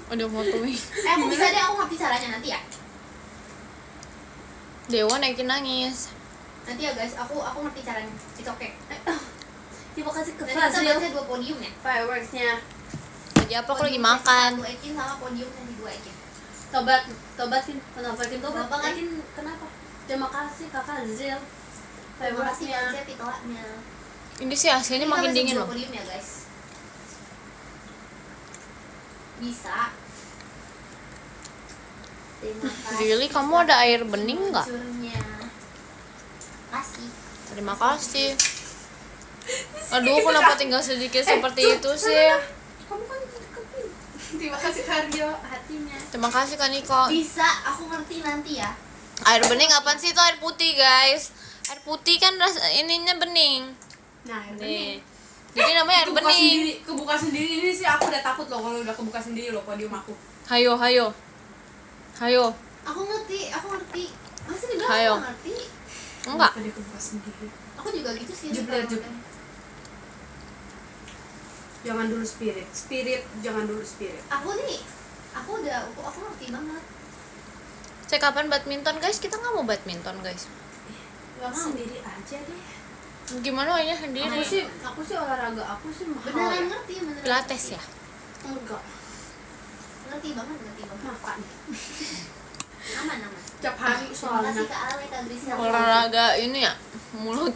Udah fotoin. Aku bisa deh, aku ngerti caranya nanti ya. Dewa naikin nangis. Nanti ya guys, aku ngerti caranya. It's okay. Terima kasih ke Nanti kita Fazril. baca 2 podium ya. Fireworksnya. Lagi apa? Aku lagi makan. 1 Ekin sama podium yang di 2 Ekin. Tobatin. Kenapa Ekin tobat? Kenapa kan? Ekin kenapa? Terima kasih Kak Fazril. Terima kasih Fireworksnya. Kak titolaknya. Ini sih hasilnya makin dingin loh. Podium ya guys. Bisa. Terima kasih. Really, kamu ada air bening nggak? Hancurnya. Kasih. Terima kasih. Aduh, kenapa tinggal sedikit seperti itu sih? Kamu kan terima kasih Kardio hatinya. Terima kasih Kak Niko. Bisa, aku ngerti nanti ya. Air bening apaan sih? Itu air putih guys. Air putih kan rasa ininya bening. Nah, Nih. Jadi namanya air bening. Kebuka sendiri ini sih aku udah takut loh kalau udah kebuka sendiri loh podium aku. Hayo. Aku ngerti. Masa dibilang Ayo. aku ngerti? Enggak. Kenapa dia kebuka sendiri? Aku juga gitu sih. Jubler, kalau jub. udah. Jangan dulu spirit, jangan dulu spirit. Aku ngerti banget. Cek kapan badminton guys? Kita nggak mau badminton guys. Gak mau. Sendiri aja deh. Gimana aja sendiri? Aku sih olahraga aku sih mahal. Beneran ya. ngerti, beneran. Pilates ya. Enggak. Ngerti banget. Makan. Aman. Tiap hari Terima soalnya. kasih Kak Ale, Kak Grisel. Olahraga ini ya, mulut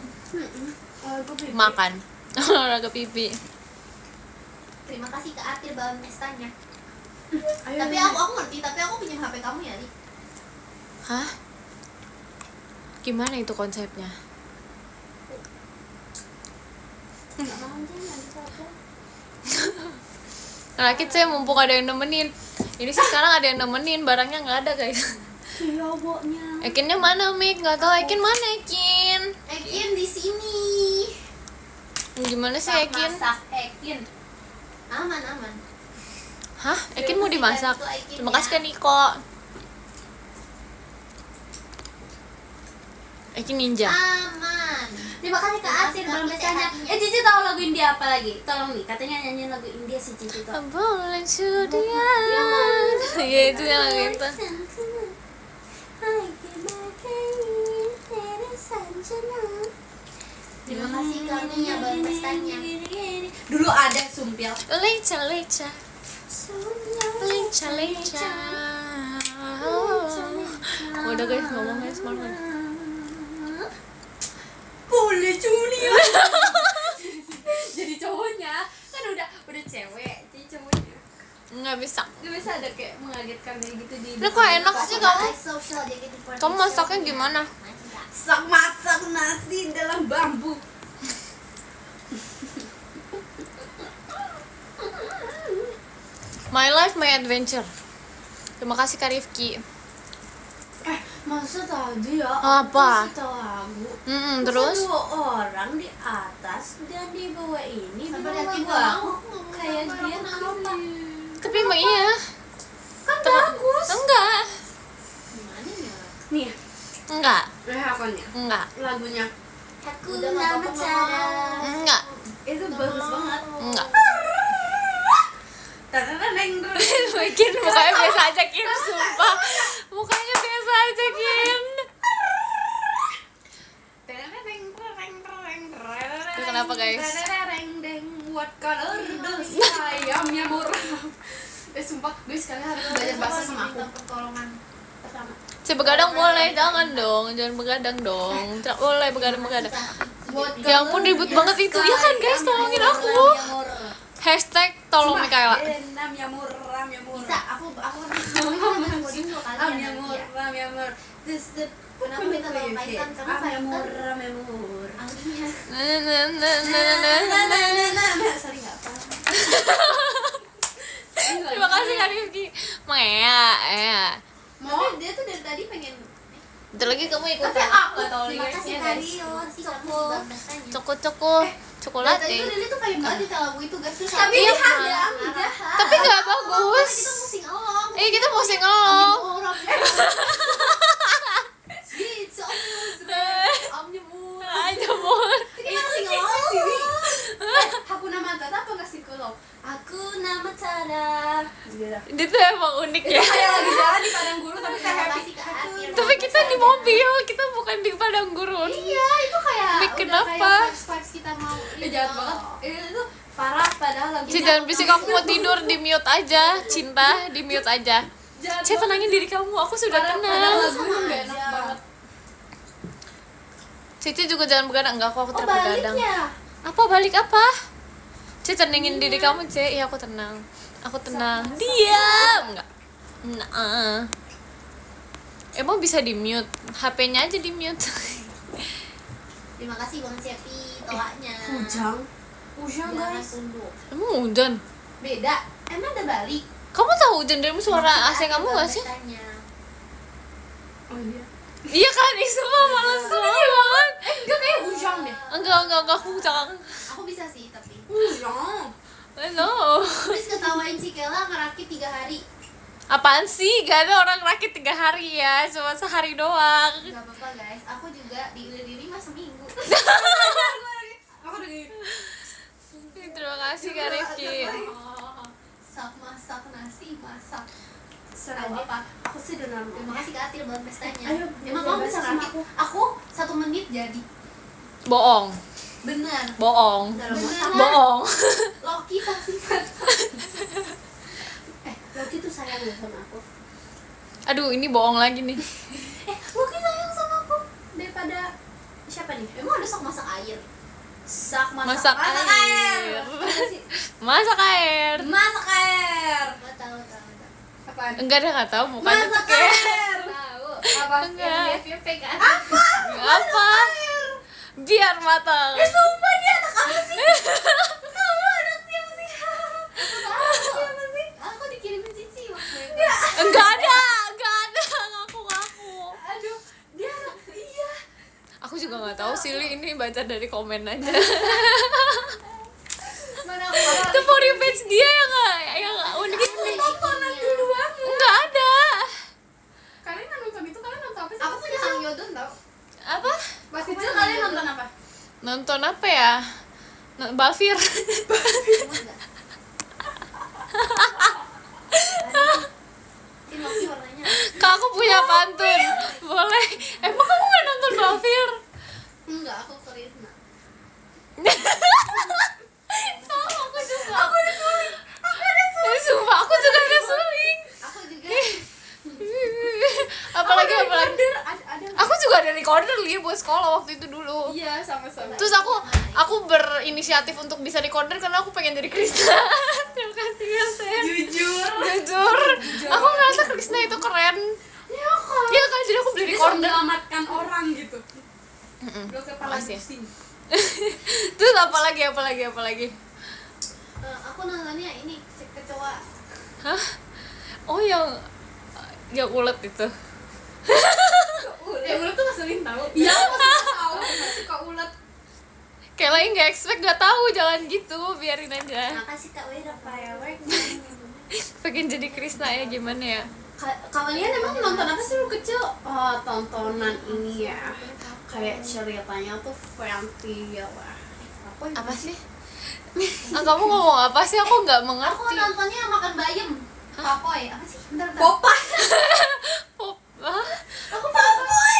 Olahraga pipi. makan. Olahraga pipi. Terima kasih Kak Atir balon pestanya. Ayo, Tapi Lina. aku ngerti, tapi aku pinjam HP kamu ya, Li. Hah? Gimana itu konsepnya? Gak mau aja, nanti aja. Rakit saya mumpung ada yang nemenin. Ini sih sekarang ada yang nemenin, barangnya nggak ada guys. Cowoknya. Ekinnya mana Mik? Nggak tahu Ekin mana Ekin? Ekin di sini. Gimana sih Ekin? Masak Ekin. Aman aman. Hah? Ekin mau dimasak? Itu Ekin Terima ya. kasih kan Niko. Ekin ninja. Aman. Terima kasih Kak Atir belum bertanya. Cici tahu lagu India apa lagi? Tolong nih, katanya nyanyiin lagu India si Cici tahu. Boleh sudia. Iya itu yang lagu itu. Terima kasih kami yang baru pestanya. Dulu ada Sumpil. Leca leca. Leca leca. Udah guys ngomong guys malam. Boleh Julia. Jadi cowoknya kan udah cewek, jadi cowoknya Nggak bisa. nggak bisa ada kayak mengagetkan kayak gitu di. Ini kok enak sih kamu? Social JKT48. Kamu masaknya gimana? Masak nasi dalam bambu. My life, my adventure. Terima kasih Kak Rifki. Masa tadi ya? Apa? Aku kasih tahu lagu. Terus? Masa 2 orang di atas dan di bawah ini di Sampai bawah Rifki gua. ngomong, Kayak sama dia aku apa? Tapi emang iya. Kan bagus. Enggak. Gimana ya? Nih, Enggak. rehakonnya. Enggak. Lagunya. Aku nama cara. Enggak. Itu bagus banget. Enggak. Tadadadeng. Kin mukanya biasa aja Kin, sumpah. Mukanya biasa aja Kin. Itu kenapa, guys? What color does ayamnya murah? Sumpah, guys kalian harus belajar bahasa sama aku. Pertolongan pertama. Si begadang boleh, jangan dong, jangan begadang dong. Tidak boleh begadang-begadang. Ya ampun ribut banget itu. Ya kan guys, tolongin aku. Hashtag tolong Mikaela. Ram yamur. Bisa, aku ngomongin dua kali Ram ya yamur, nanti ya. ram yamur. This the Kenapa minta tolong Kaitan? Karena ram yamur, Kaitan ram yamur. ahlinya. Sorry nggak apa. Terima kasih Kak Rifki. Maya. Tapi dia tuh dari tadi pengen. Bentar lagi kamu ikutan. Tapi aku tahu Terima liriknya, kasih guys. Kario, Coko. Coko-coko, Dari tadi cokolate. tuh Lili tuh pengen banget di lagu itu guys. Terus Tapi Iya, dia hadam, jahat. Tapi nggak bagus. Kita mau sing along. Kita mau sing along. It's omnibus. Aja mon. Kita sing along. Aku nama Tata apa nggak sih kalau? Aku nama Tara. Dia tuh emang unik ya. Kayak lagi jalan di padang gurun tapi kita Terima happy. kasih Kak Atir. Tapi kita di mobil, kita bukan di padang gurun. Iya, itu kayak Mik, udah kenapa? kayak vibes kita mau. Jahat banget. Itu parah padahal lagi. Ci jangan bisik, aku mau tidur, di mute aja. Cinta, di mute aja. Jahat Ci tenangin diri kamu, aku sudah Padahal tenang. lagunya nggak enak aja. banget. Cici juga jangan begadang. Enggak, aku Oh, terbegadang. baliknya. Apa balik apa? Ci tenangin diri kamu, Ci. Iya, aku tenang. Aku tenang. Diam. Enggak. Nah. Emang bisa di mute? HP-nya aja di mute. Terima kasih Bang Cepi toanya. Hujan Jangan guys. tunduk. Emang hujan? Beda. Emang udah balik. Kamu tahu hujan dari suara AC kamu gak sih? Tanya. Oh iya. Iya kan, semua malas banget. Enggak kayak hujan deh. Enggak, aku jangan. Aku bisa sih tapi. Hujan. No. Terus ketawain si Kela ngerakit 3 hari. Apaan sih? Gak ada orang rakit 3 hari ya, cuma sehari doang. Gak apa-apa guys. Aku juga di diri mas seminggu. Aku udah gitu. Terima kasih Kak Rifki. Sak masak nasi masak. Serah apa? Aku sih udah nonton. Terima kasih Kak Atil buat pestanya. Ayo, Emang belajar kamu bisa bahasa sama ngerakit? Aku 1 menit jadi. Bohong, Bener. bohong, Beneran. bohong. Loki saksikan. Loki tuh sayang ya sama aku. Aduh, ini bohong lagi nih. Loki sayang sama aku. Daripada siapa nih? Emang ada sok masak air. Sak Masak air. Masak air. Masak air. Gak tahu. Apaan? Enggak ada, nggak tahu mukanya tuh Masak kayak air. Tahu. Apa? Enggak. Yang FVP kan. apa? Biar matang. Sumpah dia anak apa sih? Kamu anak siapa sih? Aku tahu siapa sih? Aku dikirimin Cici waktu nggak tahu sih Li, ini baca dari komen aja. Mana aku Itu for you page dia yang unik ini. tontonan dulu banget. Nggak ada. Kalian nonton itu, kalian nonton apa sih? Aku punya Kang Yodun tau. Apa? Pas Kecil kecil kalian nonton apa? Nonton apa ya? Balfir. Ini Loki warnanya. Kak, aku punya pantun. Boleh. Emang kamu nggak nonton Balfir? Enggak, aku Krisna. Sama aku juga. Aku ada suling. Sumpah, aku juga ada suling. Aku juga. Apalagi. ada Aku juga ada recorder Li buat sekolah waktu itu dulu. iya sama-sama. Terus aku berinisiatif untuk bisa recorder karena aku pengen jadi Krisna. Terima kasih ya, Sen. Jujur. Aku ngerasa Krisna itu keren. Iya kan, jadi aku beli Dia recorder. menyelamatkan orang gitu. Lo kepala Makasih ya. pusing. Terus apa lagi? Aku nontonnya ini kecoa. Hah? Oh, yang ulet itu. Ulet tuh ngeselin tau. Iya, aku suka tau. Aku suka ulet. Kayak lagi nggak expect, nggak tahu jalan gitu, biarin aja. Makasih Kak Wira firework. Pengen jadi Krisna ya, gimana ya? Kalian emang nonton apa sih lu kecil? Oh, tontonan ini ya. Kayak ceritanya tuh fancy ya lah. Apa sih? Kamu ngomong apa sih? Aku nggak Aku mengerti. nontonnya makan bayam. Papoy, apa sih? Bentar. Popeye. Pop, hah? Aku Papoy.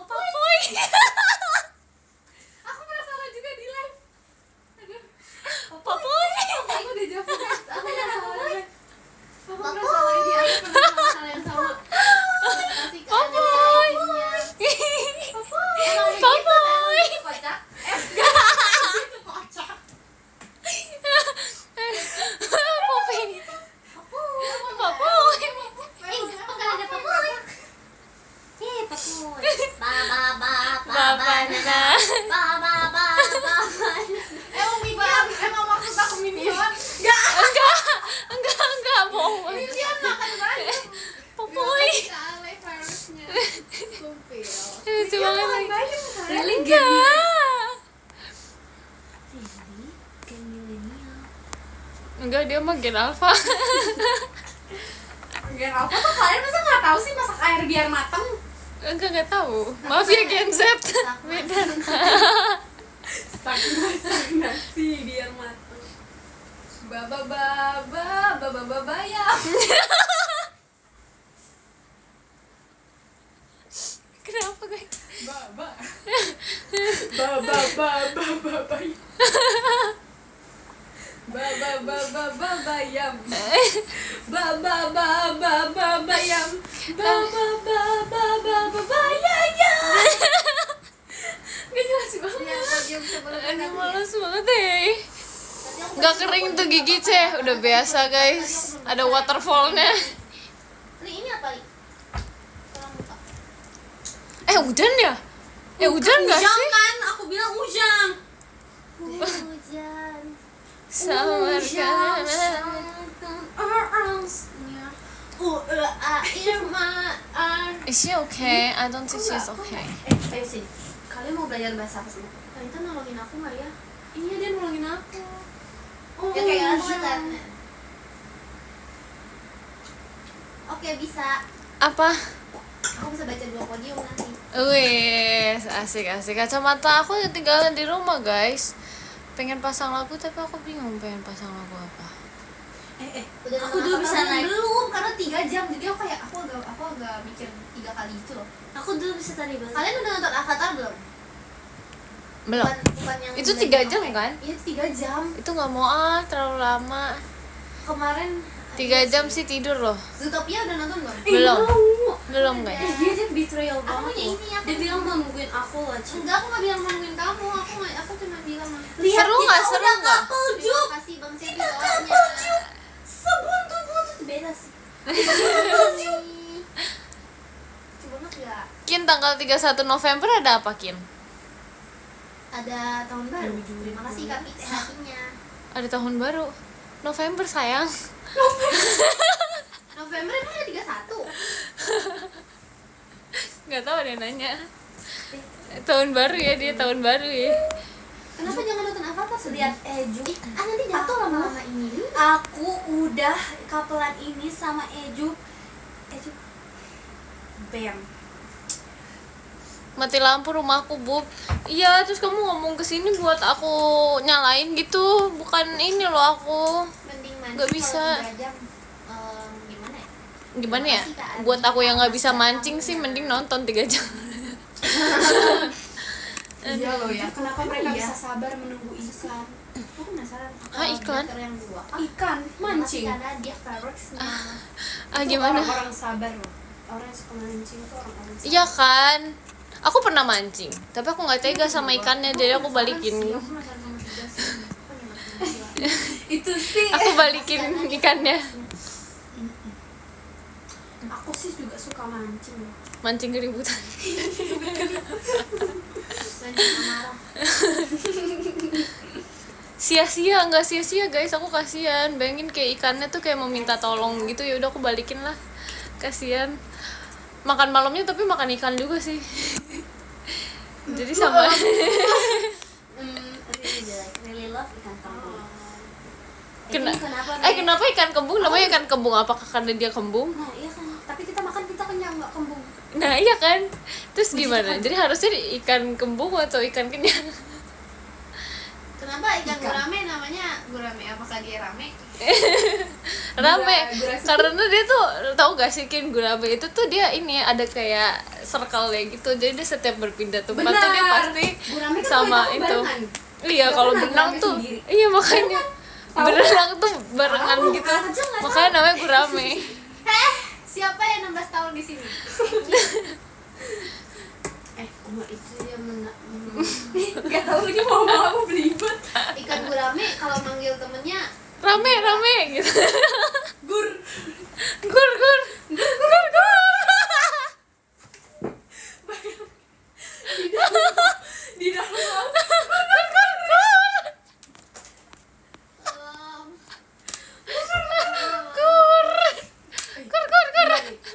Papoy. Aku pernah salah juga di live. Aduh. Papoy. Aku udah jawab guys. Aku pernah salah. Aku pernah Papoy. salah ini. Aku pernah salah yang sama. Kasih ke ada Papoy. Emang begitu, Papoy. emang kocak. Itu kocak. Papoy. Papoy. Ih, kok nggak ada Papoy? Papoy. Ba. Babana. Ba. Emang maksud aku minion. Enggak, bohong. Minion makan banyak. Papoy. Kale virusnya. Sumpil. Lucu banget lagi. Really Enggak. Enggak, dia mah Gen Alpha. Gen Alpha tuh kalian masa nggak tahu sih masak air biar mateng? Enggak tahu. Maaf ya Gen Z. Beda. Stagnasi biar mateng. Baba ya. Kenapa guys? Baba ya. Babayam. Babayam. Babayam. Gak jelas banget. Aduh, males banget deh. Nggak kering tuh gigi Ceh, udah biasa guys. Ada waterfallnya. Li, ini apa, Li? Tolong buka. Hujan ya? Hujan nggak Ujang sih? kan? Aku bilang ujang. Hujan. Summer Ujang. Air mata. Is she okay? I don't think she's okay. Ayo sini. Kalian mau belajar bahasa apa sih? Kalian nolongin aku nggak ya? Iya, dia nolongin aku. Oh, Ya kayak aku ujang. kan. Oke, bisa. Apa? Aku bisa baca 2 podium nanti. Wih, asik. Kacamata aku ketinggalan di rumah guys. Pengen pasang lagu tapi aku bingung pengen pasang lagu apa. Udah Aku dulu bisa naik. belum karena 3 jam, jadi aku kayak aku agak mikir 3 kali itu loh. Aku dulu bisa tari bahasa. Kalian udah nonton Avatar belum? Belum. Bukan yang Itu Daging 3 jam Topeng. kan? Iya, 3 jam. Itu nggak mau terlalu lama. Kemarin 3 jam sih tidur loh. Zootopia udah nonton belum? Belum guys. Dia betrayal Aku banget punya loh. ini, aku Dia bilang mau nungguin aku loh. Cik. Enggak, aku nggak bilang nungguin kamu. Aku cuma bilang Lihat, Seru kita nggak? udah Seru nggak? couple terima juk. kasih Bang Sebi Kita doanya. couple juk. Sebuntut-buntut beda sih. Couple juk. Coba banget nggak? Kin, tanggal 31 November ada apa Kin? Ada tahun baru. Terima kasih Kak Pite hatinya. Ada tahun baru. November sayang. November emang ada 31. Nggak tahu ada ada nanya. Tahun baru ya, dia tahun baru ya. Kenapa jangan nonton Avatar? Lihat Eju. Nanti jatuh lama-lama ini. Aku udah kapelan ini sama Eju. Bam. Mati lampu rumahku, Bub. Iya, terus kamu ngomong kesini buat aku nyalain gitu. Bukan ini loh aku. Mending mancing Nggak bisa. kalau 3 jam. Gimana ya? Gimana ya? Buat aku yang nggak bisa mancing sih mending nonton 3 jam. Iya loh ya. Kenapa mereka bisa sabar menunggu ikan? Aku penasaran. Ah, iklan? Yang 2. Ikan mancing. Karena dia fabricsnya. Gimana? Orang sabar loh. Orang yang suka mancing itu orang-orang sabar. Iya kan? Aku pernah mancing, tapi aku nggak tega sama ikannya, jadi aku balikin. Itu sih. Aku balikin ikannya. Aku sih juga suka mancing. Mancing keributan. Mancing amarah. Sia-sia, nggak sia-sia guys, aku kasihan. Bayangin kayak ikannya tuh kayak meminta tolong gitu, ya udah aku balikin lah. Kasihan. Makan malamnya tapi makan ikan juga sih. Jadi sama. Really love ikan kembung. Kenapa ikan kembung namanya ikan kembung? Apakah karena dia kembung? Nah iya kan, tapi kita makan kita kenyang nggak kembung. Nah iya kan. Terus gimana? Jadi harusnya ikan kembung atau ikan kenyang? Kenapa ikan gurame namanya gurame? Apakah dia rame? Rame. Karena dia tuh tahu gak sih Kin, gurame itu tuh dia ini ada kayak circle ya gitu. Jadi dia setiap berpindah tempat tuh dia pasti Gurame kan sama kalau itu. barengan. Iya, Nggak kalau pernah berenang gurame tuh. sendiri. Iya makanya. Berenang tuh barengan Tahu, gitu. aja nggak Makanya namanya gurame. Siapa yang 16 tahun di sini? Oma itu dia nggak tahu lagi mau apa belibet. Ikan gurame kalau manggil temennya Rame gitu. Gur. Gur. Di dalam laut.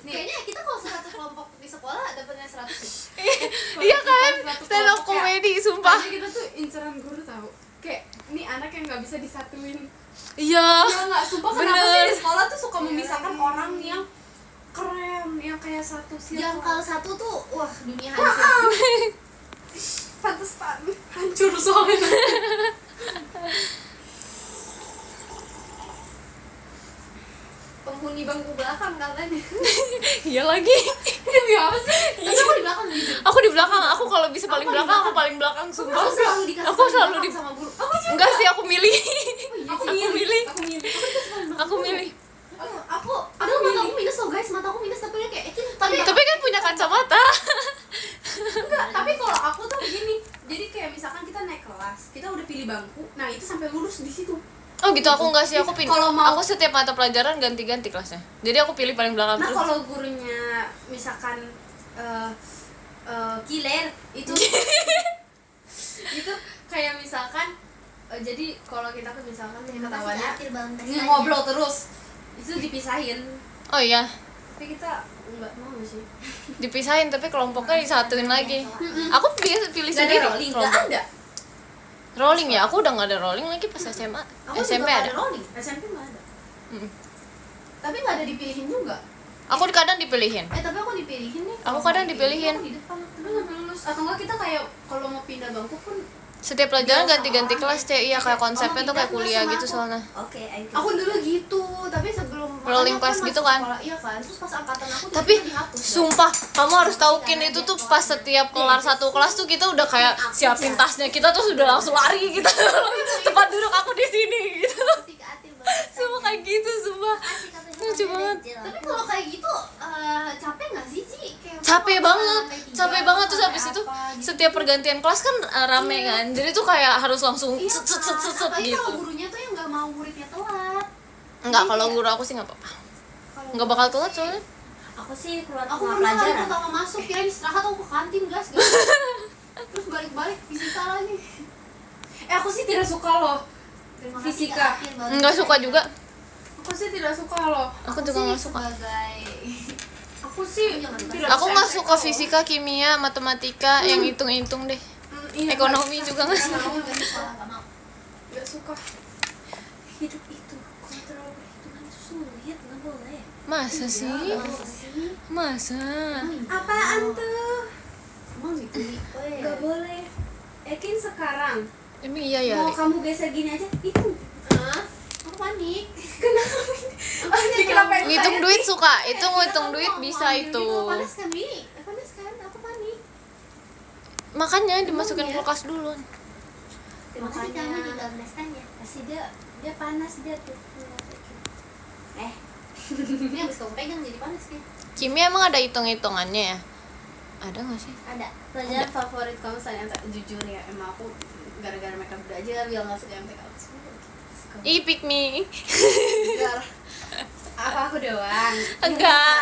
kayaknya kita kalau satu kelompok di sekolah dapatnya 100 nih. Iya kan? Stand up comedy sumpah. Pasti kita tuh inceran guru tahu. Kayak ini anak yang nggak bisa disatuin. Iya. Ya nggak, sumpah kenapa Bener. sih di sekolah tuh suka memisahkan orang yang keren, yang kayak satu Yang circle. kalau satu tuh wah dunia hancur. Pantesan hancur soalnya. Penghuni bangku belakang katanya. Iya lagi. Demi apa sih? Tapi aku di belakang gitu. Aku di belakang. Aku kalau bisa paling belakang, aku paling belakang sumpah. Aku selalu dikasih Aku selalu belakang di sama guru. Enggak sih, aku milih. Aku milih. Aku milih. Aku milih. Aku aduh mata aku minus loh guys, mata aku minus tapi kayak itu Tapi kan punya kacamata. Enggak, tapi kalau aku tuh begini. Jadi kayak misalkan kita naik kelas, kita udah pilih bangku. Nah, itu sampai lulus di situ. Oh gitu, aku enggak sih, aku pilih. Kalau mau- Aku setiap mata pelajaran ganti-ganti kelasnya. Jadi aku pilih paling belakang Nah, terus. kalau gurunya misalkan killer itu itu kayak misalkan jadi kalau kita tuh misalkan ketawanya ngobrol terus itu dipisahin, Oh iya, tapi kita nggak mau sih. dipisahin tapi kelompoknya disatuin lagi. Aku pilih Nggak ada sendiri. rolling, nggak kelompok. ada. Rolling ya, aku udah nggak ada rolling lagi pas SMA. Aku SMP juga ada. nggak rolling. SMP nggak ada. Mm. Tapi nggak ada dipilihin juga. Aku kadang dipilihin. Tapi aku dipilihin deh. Aku kadang dipilihin. Aku di depan. Tapi sampai lulus atau enggak kita kayak kalau mau pindah bangku pun Setiap pelajaran ganti-ganti kelas, Cek. Iya, kayak konsepnya tuh kayak kuliah gitu soalnya. oke, Aku dulu gitu, tapi sebelum Rolling makanya class aku gitu masuk kan? sekolah, iya kan. Terus pas angkatan aku Tapi tiba-tiba dihapus, guys. sumpah, kamu harus tahu Kin, itu tuh pas setiap kelar satu kelas tuh kita udah kayak siapin tasnya, kita tuh sudah langsung lari kita. Tempat duduk aku di sini gitu. Si Atil banget. Sumpah kayak gitu, sumpah. Lucu banget. Tapi kalau kayak gitu capek nggak sih Ci? Kayak Capek kalau banget, sampai tiga capek banget terus sampai habis itu apa gitu. setiap pergantian kelas kan rame kan. Jadi tuh kayak harus langsung Iya set set set set, set apalagi gitu. kalau gurunya tuh yang nggak mau muridnya telat. Enggak, kalau guru aku sih enggak apa-apa. Enggak bakal telat soalnya. aku sih keluar Aku tengah pernah kali pelajaran. pertama masuk kirain istirahat aku ke kantin guys. Terus balik-balik fisika lagi. Aku sih tidak suka loh Terima kasih, fisika. Kak Atil, banget. Enggak suka juga. Aku sih tidak suka loh. Aku juga sih enggak suka. sebagai Aku Aku sih Aku nggak suka fisika, kimia, matematika, yang hitung-hitung deh. Ekonomi juga nggak suka. Gak suka. Hidup itu kalau terlalu perhitungan itu sulit, nggak boleh. Masa sih? Masa? Apaan tuh? Emang gitu nih. Gak boleh. Ekin sekarang Ini iya ya. mau Li. kamu geser gini aja itu. Aku panik. Kenapa? Ngitung duit suka. Itu ngitung duit bisa itu. Panas kan Mi? Panas kan? Aku panik. Makanya dimasukin kulkas dulu. Makanya kamu juga ya. Pasti dia panas dia tuh. Ini habis kamu pegang jadi panas nih. Kimia emang ada hitung-hitungannya ya? Ada nggak sih? Ada. Pelajaran favorit kamu saya jujur ya, emang aku gara-gara mereka belajar biar nggak suka MTK aku suka. Ih, pick me. Enggak. Apa aku doang? Enggak,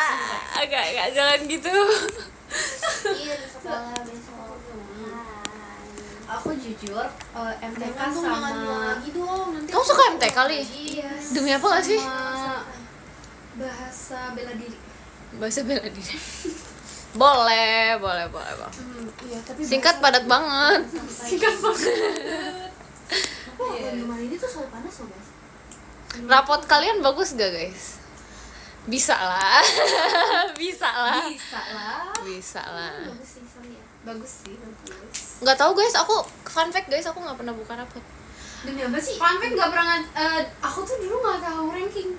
jangan gitu. Iya di sekolah besok. Aku jujur MTK Jangan dong, jangan bilang sama lagi dong. Nanti Kamu suka MTK, Li? Iya, Demi apa nggak sih? sama bahasa bela diri. Bahasa bela diri. Boleh. Iya, tapi Singkat padat banget. singkat banget. minuman ini tuh selalu panas loh guys. Rapot kalian bagus gak, guys? Bisa lah. Bisa lah. Bisa lah. Bagus sih sorry ya. Bagus sih, bagus. Nggak tahu guys, aku fun fact guys, aku nggak pernah buka rapot. Demi apa sih? Fun fact nggak pernah. Aku tuh dulu nggak tahu ranking.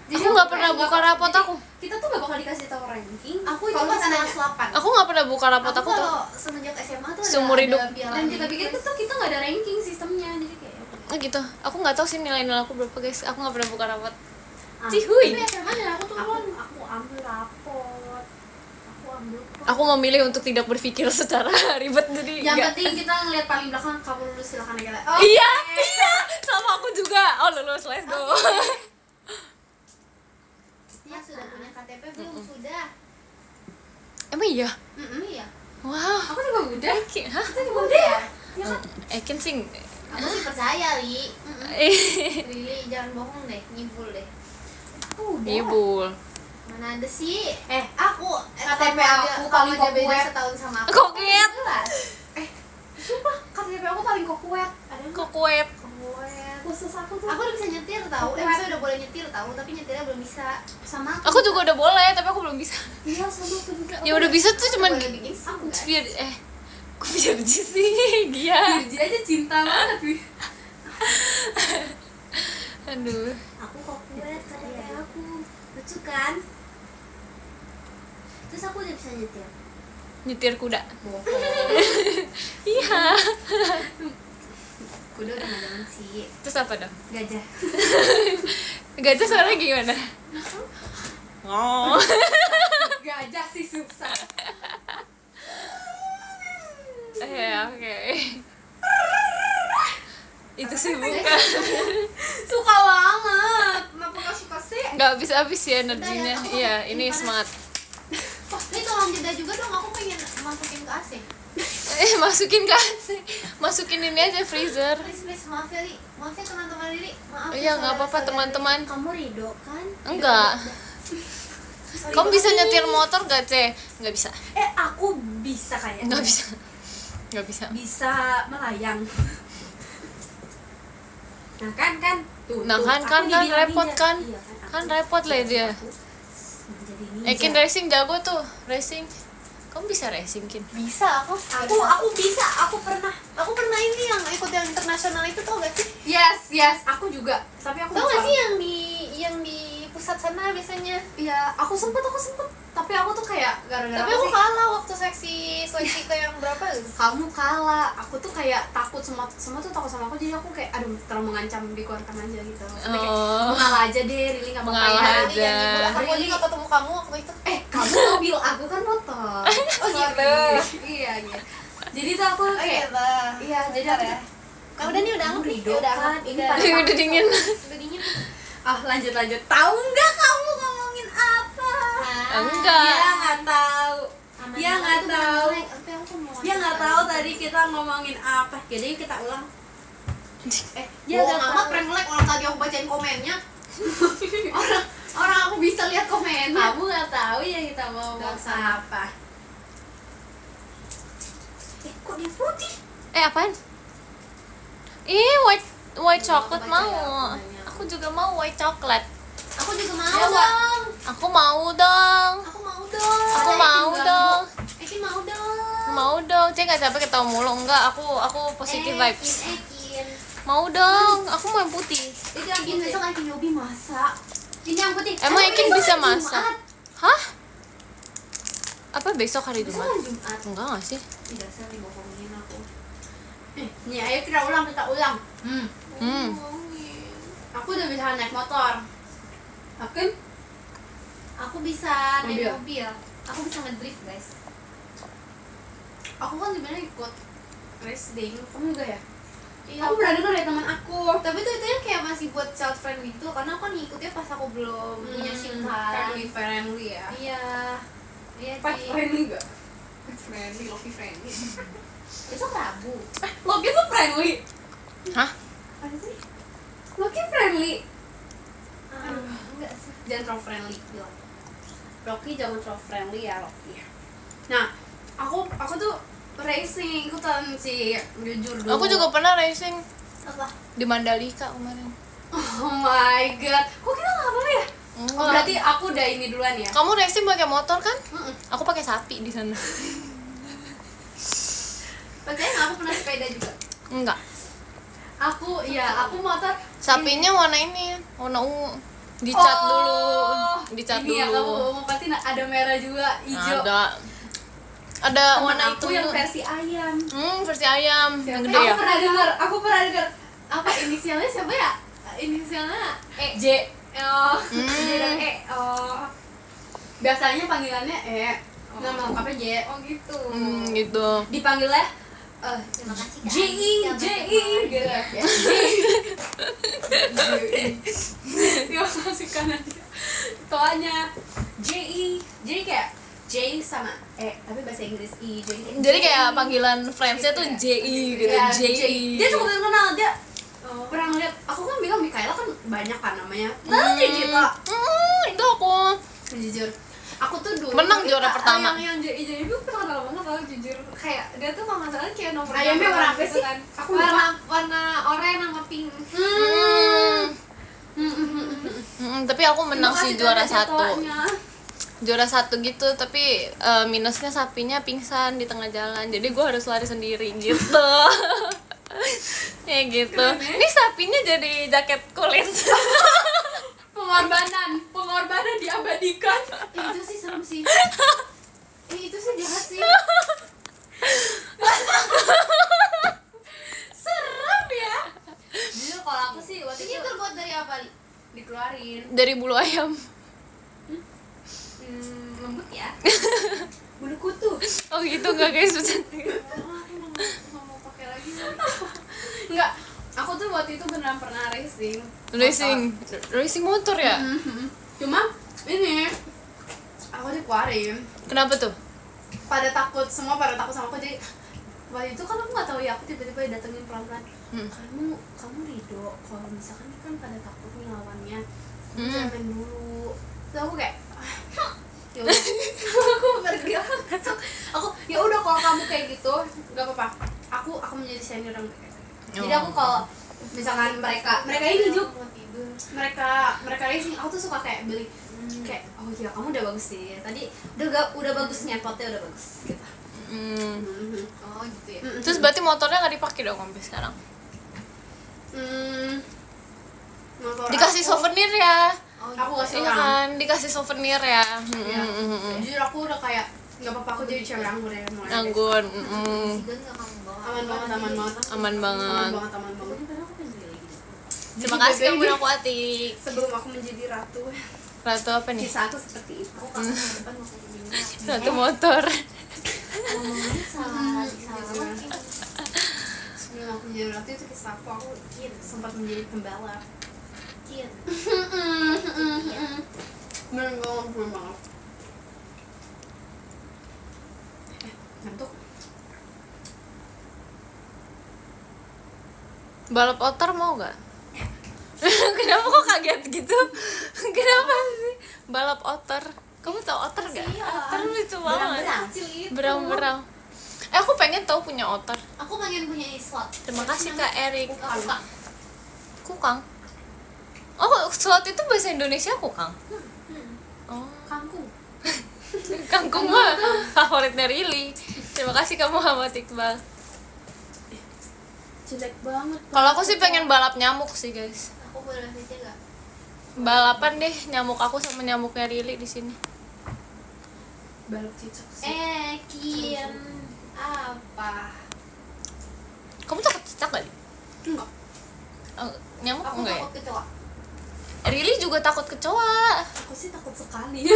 Aku nggak pernah buka rapot aku. Kita tuh nggak bakal dikasih tahu ranking. Aku itu Kalau pas kita kelas 8. Aku nggak pernah buka rapot aku tuh. kalau semenjak SMA tuh Seumur hidup. Dan kita pikir tuh kita nggak ada ranking sistemnya, jadi kayak. Gitu. Aku nggak tahu sih nilai-nilai aku berapa guys. Aku nggak pernah buka rapot. Ah, Cihuy. Tapi SMA dan aku tuh Aku ambil rapot. Aku memilih untuk tidak berpikir secara ribet jadi. Yang nggak- penting kita ngeliat paling belakang, kamu lulus silakan aja. Iya, sama aku juga. Oh lulus, let's go. ya sudah punya KTP belum? Sudah. Emang iya? Iya. Wow. Aku juga udah. Hah? Udah. Ekin sing. Aku sih percaya, Li. Lili jangan bohong deh, nyibul deh. Ibul. Mana ada sih? Aku KTP Sama aku dia- paling sama dia beda kokuet. setahun sama aku. Kokuet. Jelas. Sumpah, KTP aku paling kokuet. Ada nggak? Kokuet. Kokuet. Khusus aku tuh. Aku udah bisa nyetir tahu. Maksudnya udah boleh nyetir tahu, tapi nyetirnya belum bisa. Sama Aku juga udah boleh, tapi aku belum bisa. Iya, sama aku juga. Ya udah bisa tuh cuman Boleh bikin SIM, guys. biar kok biar sih dia. Dirji aja cinta banget, Wi. Aduh. Aku kokuet KTP aku. Lucu kan? Terus aku udah bisa nyetir. Nyetir kuda. Iya. Kuda udah nggak zaman sih. Terus apa dong? Gajah. Gajah suaranya gimana? Oh. Gajah sih susah. Oke. Itu sih bukan. Suka banget. Kenapa gak suka sih? Nggak habis-habis ya energinya. Iya, ini smart. Ini tolong jeda juga dong, aku pengen masukin ke AC. Masukin ke AC. Masukin ini aja freezer. Please, maaf ya, Li. Maaf ya teman-teman Lili. Maaf. Iya, nggak apa-apa teman-teman. Kamu Rido kan? Enggak. Kamu bisa nyetir motor gak, Ce? Nggak bisa. Aku bisa kayaknya. Nggak bisa. Nggak bisa. Bisa melayang. Nah kan tuh, Nah, tuh. kan, Aku kan, dibilang repot ninja. kan? Iya, Kan repot lah dia. Jadi ninja. Ekin racing jago tuh, racing. Kamu bisa racing, Kin? Bisa aku. Aku bisa, aku pernah. Aku pernah ini yang ikut yang internasional itu tau gak sih? Yes, aku juga. Tapi aku Tau gak lupa. sih yang di pusat sana biasanya? Iya, aku sempet. Tapi aku tuh kayak gara-gara Tapi apa aku sih? kalah waktu seleksi ke yang berapa gitu. Kamu kalah. Aku tuh kayak takut semua tuh takut sama aku, jadi aku kayak aduh terlalu mengancam dikeluarkan aja gitu. Maksudnya kayak Oh. mengalah aja deh, Rili nggak apa-apa Mengalah ya. aja. Yang ibu, aku aja gak ketemu kamu waktu itu. Kamu mobil, aku kan motor. Oh, gitu. Iya. Jadi tuh aku kayak iya, jadi aku tuh Nah, udah nih udah anget nih. Rido Udah kan, anget. ini Udah pada- Udah dingin. udah dingin. lanjut. Tahu nggak kamu ngomongin apa? Enggak. Dia nggak tahu. Dia nggak tahu. Sampai aku mau Dia nggak tahu tadi kita ngomongin apa. Jadi kita ulang. Dia udah amat prank like orang tadi aku bacain komennya. orang aku bisa lihat komen. Kamu nggak tahu ya deh kita mau makan apa. Kok dia putih? Apaan? White chocolate mau. Aku juga mau white chocolate. Aku juga mau Ya, dong. Aku mau dong. Aku mau dong. Aku mau dong. Ekin mau dong. Mau dong. Cek nggak capek ketemu mulu enggak? Aku positive vibes. Ekin. Mau dong. Aku mau yang putih. Itu yang putih. Besok Ekin Yobi masak. Ini yang putih. Emang Ekin besok bisa hari masak? Jumat. Hah? Apa besok hari Besok Jumat? hari Jumat. Enggak nggak sih? Tidak saya dibohongin aku. Nih, ayo kita ulang. Aku udah bisa naik motor. Akin? Aku bisa naik Mobil. mobil. Aku bisa ngedrift, guys. Aku kan sebenarnya ikut racing. Kamu juga ya? Iya. Aku pernah dengar dari teman aku. Tapi tuh itu kayak masih buat child friendly gitu, karena aku kan ngikutnya pas aku belum punya SIM card. Friendly ya. Iya. Iya, Pet Ci. friendly gak? Pet friendly, Loki friendly. Besok Rabu. Loki tuh friendly. Hah? Apa sih? Loki friendly. Enggak sih. Jangan terlalu friendly bilang. Loki jangan terlalu friendly ya Loki. Nah, aku tuh racing ikutan sih jujur dulu. Aku juga pernah racing Apa? di Mandalika kemarin. Oh my god, kok kita nggak apa ya? Enggak. Oh berarti aku udah ini duluan ya? Kamu racing pakai motor kan? Mm-mm. Aku pakai sapi di sana. Percaya nggak aku pernah sepeda juga? Enggak. Aku motor. Sapinya warna ini, warna ungu. Dicat dulu, dicat ini ya kamu dulu. pasti ada merah juga, hijau. Ada Temen warna aku itu yang versi ayam. versi ayam yang gede Aku ya. pernah dengar. Apa inisialnya siapa ya? Inisialnya E. J. Oh. Hmm. J dan E. Oh. Biasanya panggilannya nama lengkapnya J. Oh gitu. Gitu. Dipanggilnya Terima kasih kan. J.I. gitu. Dia masukkan nanti. Toanya J.I. Jadi kayak J sama E, tapi bahasa Inggris I. Jadi kayak panggilan friendsnya tuh JI gitu, Ya, JI. Dia cukup terkenal, dia pernah ngeliat, aku kan bilang Mikaela kan banyak kan namanya. Nah, J.I. Pak. Itu aku. Jujur, aku tuh dulu Menang juara pertama. Yang J itu terkenal banget tau, jujur. Kayak dia tuh kalau nggak salah kayak nomor Ayamnya warna apa sih? Kan. Aku warna oranye sama pink. Tapi aku menang sih juara satu. Jatuhnya. Juara satu gitu, tapi minusnya sapinya pingsan di tengah jalan. Jadi gue harus lari sendiri gitu. Ya gitu. Ini sapinya jadi jaket kulit. Pengorbanan diabadikan. Itu sih serem sih. Itu sih jahat sih. Serem ya. Jujur kalau aku sih waktu Ini itu terbuat dari apa, Li? dikeluarin. Dari bulu ayam. Lembut ya. Bulu kutu. Oh gitu, nggak guys, bercanda. Nggak mau pakai lagi. Enggak. Aku tuh waktu itu beneran pernah racing. Racing motor ya? Cuma ini aku dikeluarin. Kenapa tuh? Pada takut sama aku, jadi waktu itu kan aku nggak tahu ya, aku tiba-tiba datengin pelan-pelan. Kamu Rido, kalau misalkan kan pada takut nih lawannya, jangan main dulu. Terus aku kayak ya udah. Aku pergi langsung. Aku ya udah kalau kamu kayak gitu nggak apa-apa, aku menjadi senior yang kayak gitu. Jadi aku kalau misalkan mereka ini juga Mau tidur. mereka racing, aku tuh suka kayak beli kayak oh iya kamu udah bagus sih tadi, udah bagus ngepotnya, udah bagus gitu. Oh gitu ya. Terus berarti motornya nggak dipakai dong sampai sekarang? Motor Dikasih aku- souvenir ya? Oh, Aku gitu. ngasih Iya orang. kan, dikasih souvenir ya. Iya. Jujur aku udah kayak nggak apa-apa, aku jadi cewek anggur ya mulai. Anggun. Sigan nggak kamu bawa. Aman banget. Aman banget. Aman banget. Padahal aku pengen beli lagi deh. Terima kasih kamu aku Atik. Sebelum aku menjadi ratu, Ratu apa nih? kisah aku seperti itu. Aku kalau ke depan mau kayak gini. Ratu motor. Ngomongnya salah. Sebelum aku menjadi ratu itu kisah aku sempat menjadi pembalap. Kian. Bener banget. Ngantuk. Balap otor mau gak? Kenapa kok kaget gitu? Kenapa sih? Balap otor. Kamu tau otter gak? Iya. Otter lucu banget. Kecil itu. Berang-berang. Aku pengen tau punya otter. Aku pengen punya slot. Terima kasih Kak Erik. Kukang. Kukang. Oh, slot itu bahasa Indonesia kukang. Oh, Kangkung. kangkung mah favoritnya Rili. Terima kasih kamu Muhammad Iqbal. Jelek banget. Kalau aku sih pengen balap nyamuk sih guys. Aku boleh aja gak? Balapan deh nyamuk aku sama nyamuknya Rili di sini. Balok cicak sih. Kian apa? Kamu takut cicak gak? Enggak. Oh, nyamuk Aku enggak ya? takut kecoa. Rili juga takut kecoa. Aku sih takut sekali.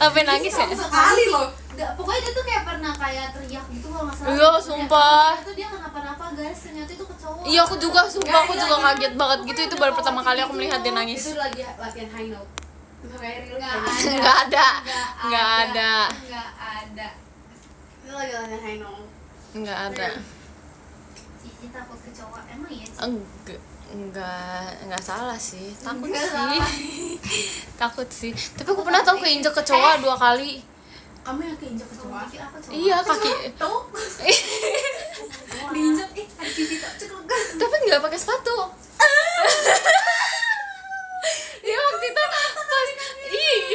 Apa nangis ya? Takut sekali loh. Enggak, pokoknya dia tuh kayak pernah kayak teriak gitu kalau nggak salah. Iya, sumpah. Ternyata dia kenapa-napa guys, ternyata itu kecoa. Iya aku juga, sumpah aku juga kaget banget gitu. Itu baru pertama kali aku melihat dia nangis. Itu lagi latihan high note. Makanya real Nggak kayak ada. Nggak ada. Nggak Nggak ada. Nggak ada. itu lagi latihan high note. Nggak ada. Cici takut kecoa. Emang iya Cici? Enggak salah sih. Takut Nggak sih. salah. Takut sih. Tapi aku pernah tau keinjek kecoa 2 kali. Kamu yang keinjak Kamu kecoa? pikir aku kecoa? Iya, kaki. Tuh. Diinjak ada cici tak ceklek. Tapi nggak pakai sepatu. Dia waktu itu pas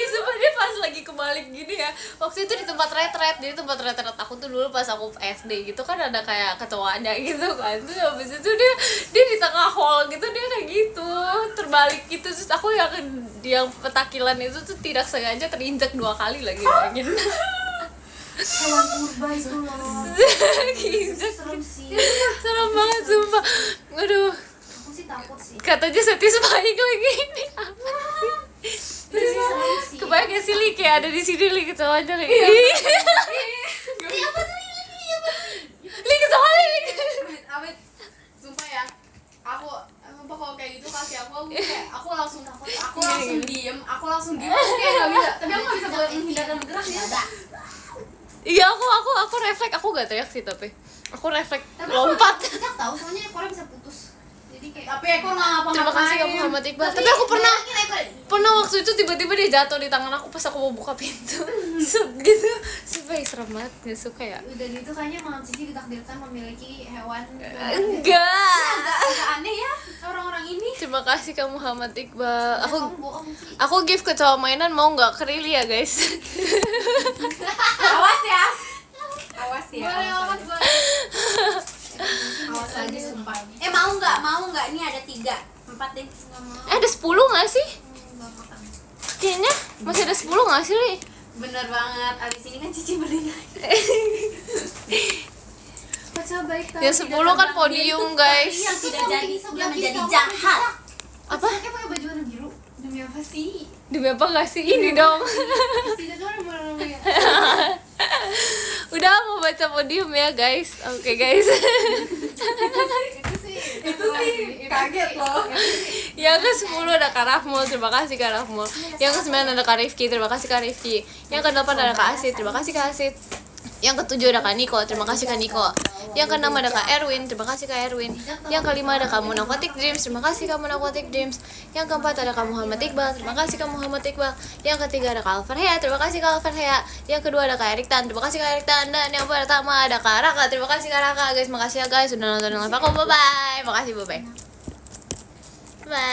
sumpah dia pas lagi kebalik gini ya. Waktu itu di tempat retret. Jadi tempat retret aku tuh dulu pas aku SD gitu kan ada kayak ketuanya gitu kan. Terus habis itu dia di tengah hall gitu dia kayak gitu. Terbalik gitu terus aku yang petakilan itu tuh tidak sengaja terinjak 2 kali lagi bayangin. Hewan purba itu loh. Keinjak. Serem sih. Serem banget sumpah. Aduh. Aku sih takut sih. Katanya satisfying lagi ini apa sih? Serem sih. Kebayang gak sih Li kayak ada di sini Li kecowanya Li. Ini apa tuh ini apa? Li kecoa Li. Amit, sumpah ya. Sumpah kalau kayak gitu kaki aku langsung diem, aku langsung kayak nggak bisa. Tapi aku nggak bisa menghindar dan bergerak ya. Iya aku refleks, aku gak teriak sih tapi aku refleks lompat. Cicak tahu soalnya ekornya bisa putus. Jadi kayak Tapi aku nggak ngapa-ngapain. Terima kasih kamu Muhammad Iqbal. Tapi aku pernah waktu itu tiba-tiba dia jatuh di tangan aku pas aku mau buka pintu. Set gitu. Sumpah serem banget, gak suka ya. Dan itu kayaknya Mam Cici ditakdirkan memiliki hewan. Enggak. Agak aneh ya orang-orang ini. Terima kasih kamu Muhammad Iqbal. Kamu bohong sih. Aku give kecoa mainan mau nggak ke Rili ya guys? Awas ya. Awas ya. Boleh amat awas boleh. Awas aja sumpah. Mau nggak? Ini ada 3, 4 deh. Nggak mau. Ada 10 nggak sih? Nggak makan. Kayaknya masih ada 10 nggak sih Li? Bener banget. Abis ini kan Cici beli lagi. Baca baik tahu. Ya 10 kan podium guys. Yang tidak jadi Sebelah yang kiri menjadi kamu jahat. Apa? Kayak pakai baju warna biru. Demi apa sih? Demi apa nggak sih ini dong? Tidak tuh orang namanya. Udah mau baca podium ya guys. Oke guys. Itu sih kaget loh. Yang ke-10 ada Kak Rahmul, terima kasih Kak Rahmul. Yang ke-9 ada Kak Rifki, terima kasih Kak Rifki. Yang ke-8 ada Kak Asid, terima kasih Kak Asid. Yang ke-7 ada Kak Niko, terima kasih Kak Niko. Yang ke-6 ada Kak Erwin, terima kasih Kak Erwin. Yang ke-5 ada Kak Munakotik Dreams, terima kasih Kak Munakotik Dreams. Yang ke-4 ada Kak Muhammad Iqbal, terima kasih Kak Muhammad Iqbal. Yang ke-3 ada Kak Alfarhea, terima kasih Kak Alfarhea. Yang kedua ada Kak Erik Tan, terima kasih Kak Erik Tan. Dan yang pertama ada Kak Raka, terima kasih Kak Raka. Guys, makasih ya guys sudah nonton live aku. Bye bye. Makasih, bye bye. Bye.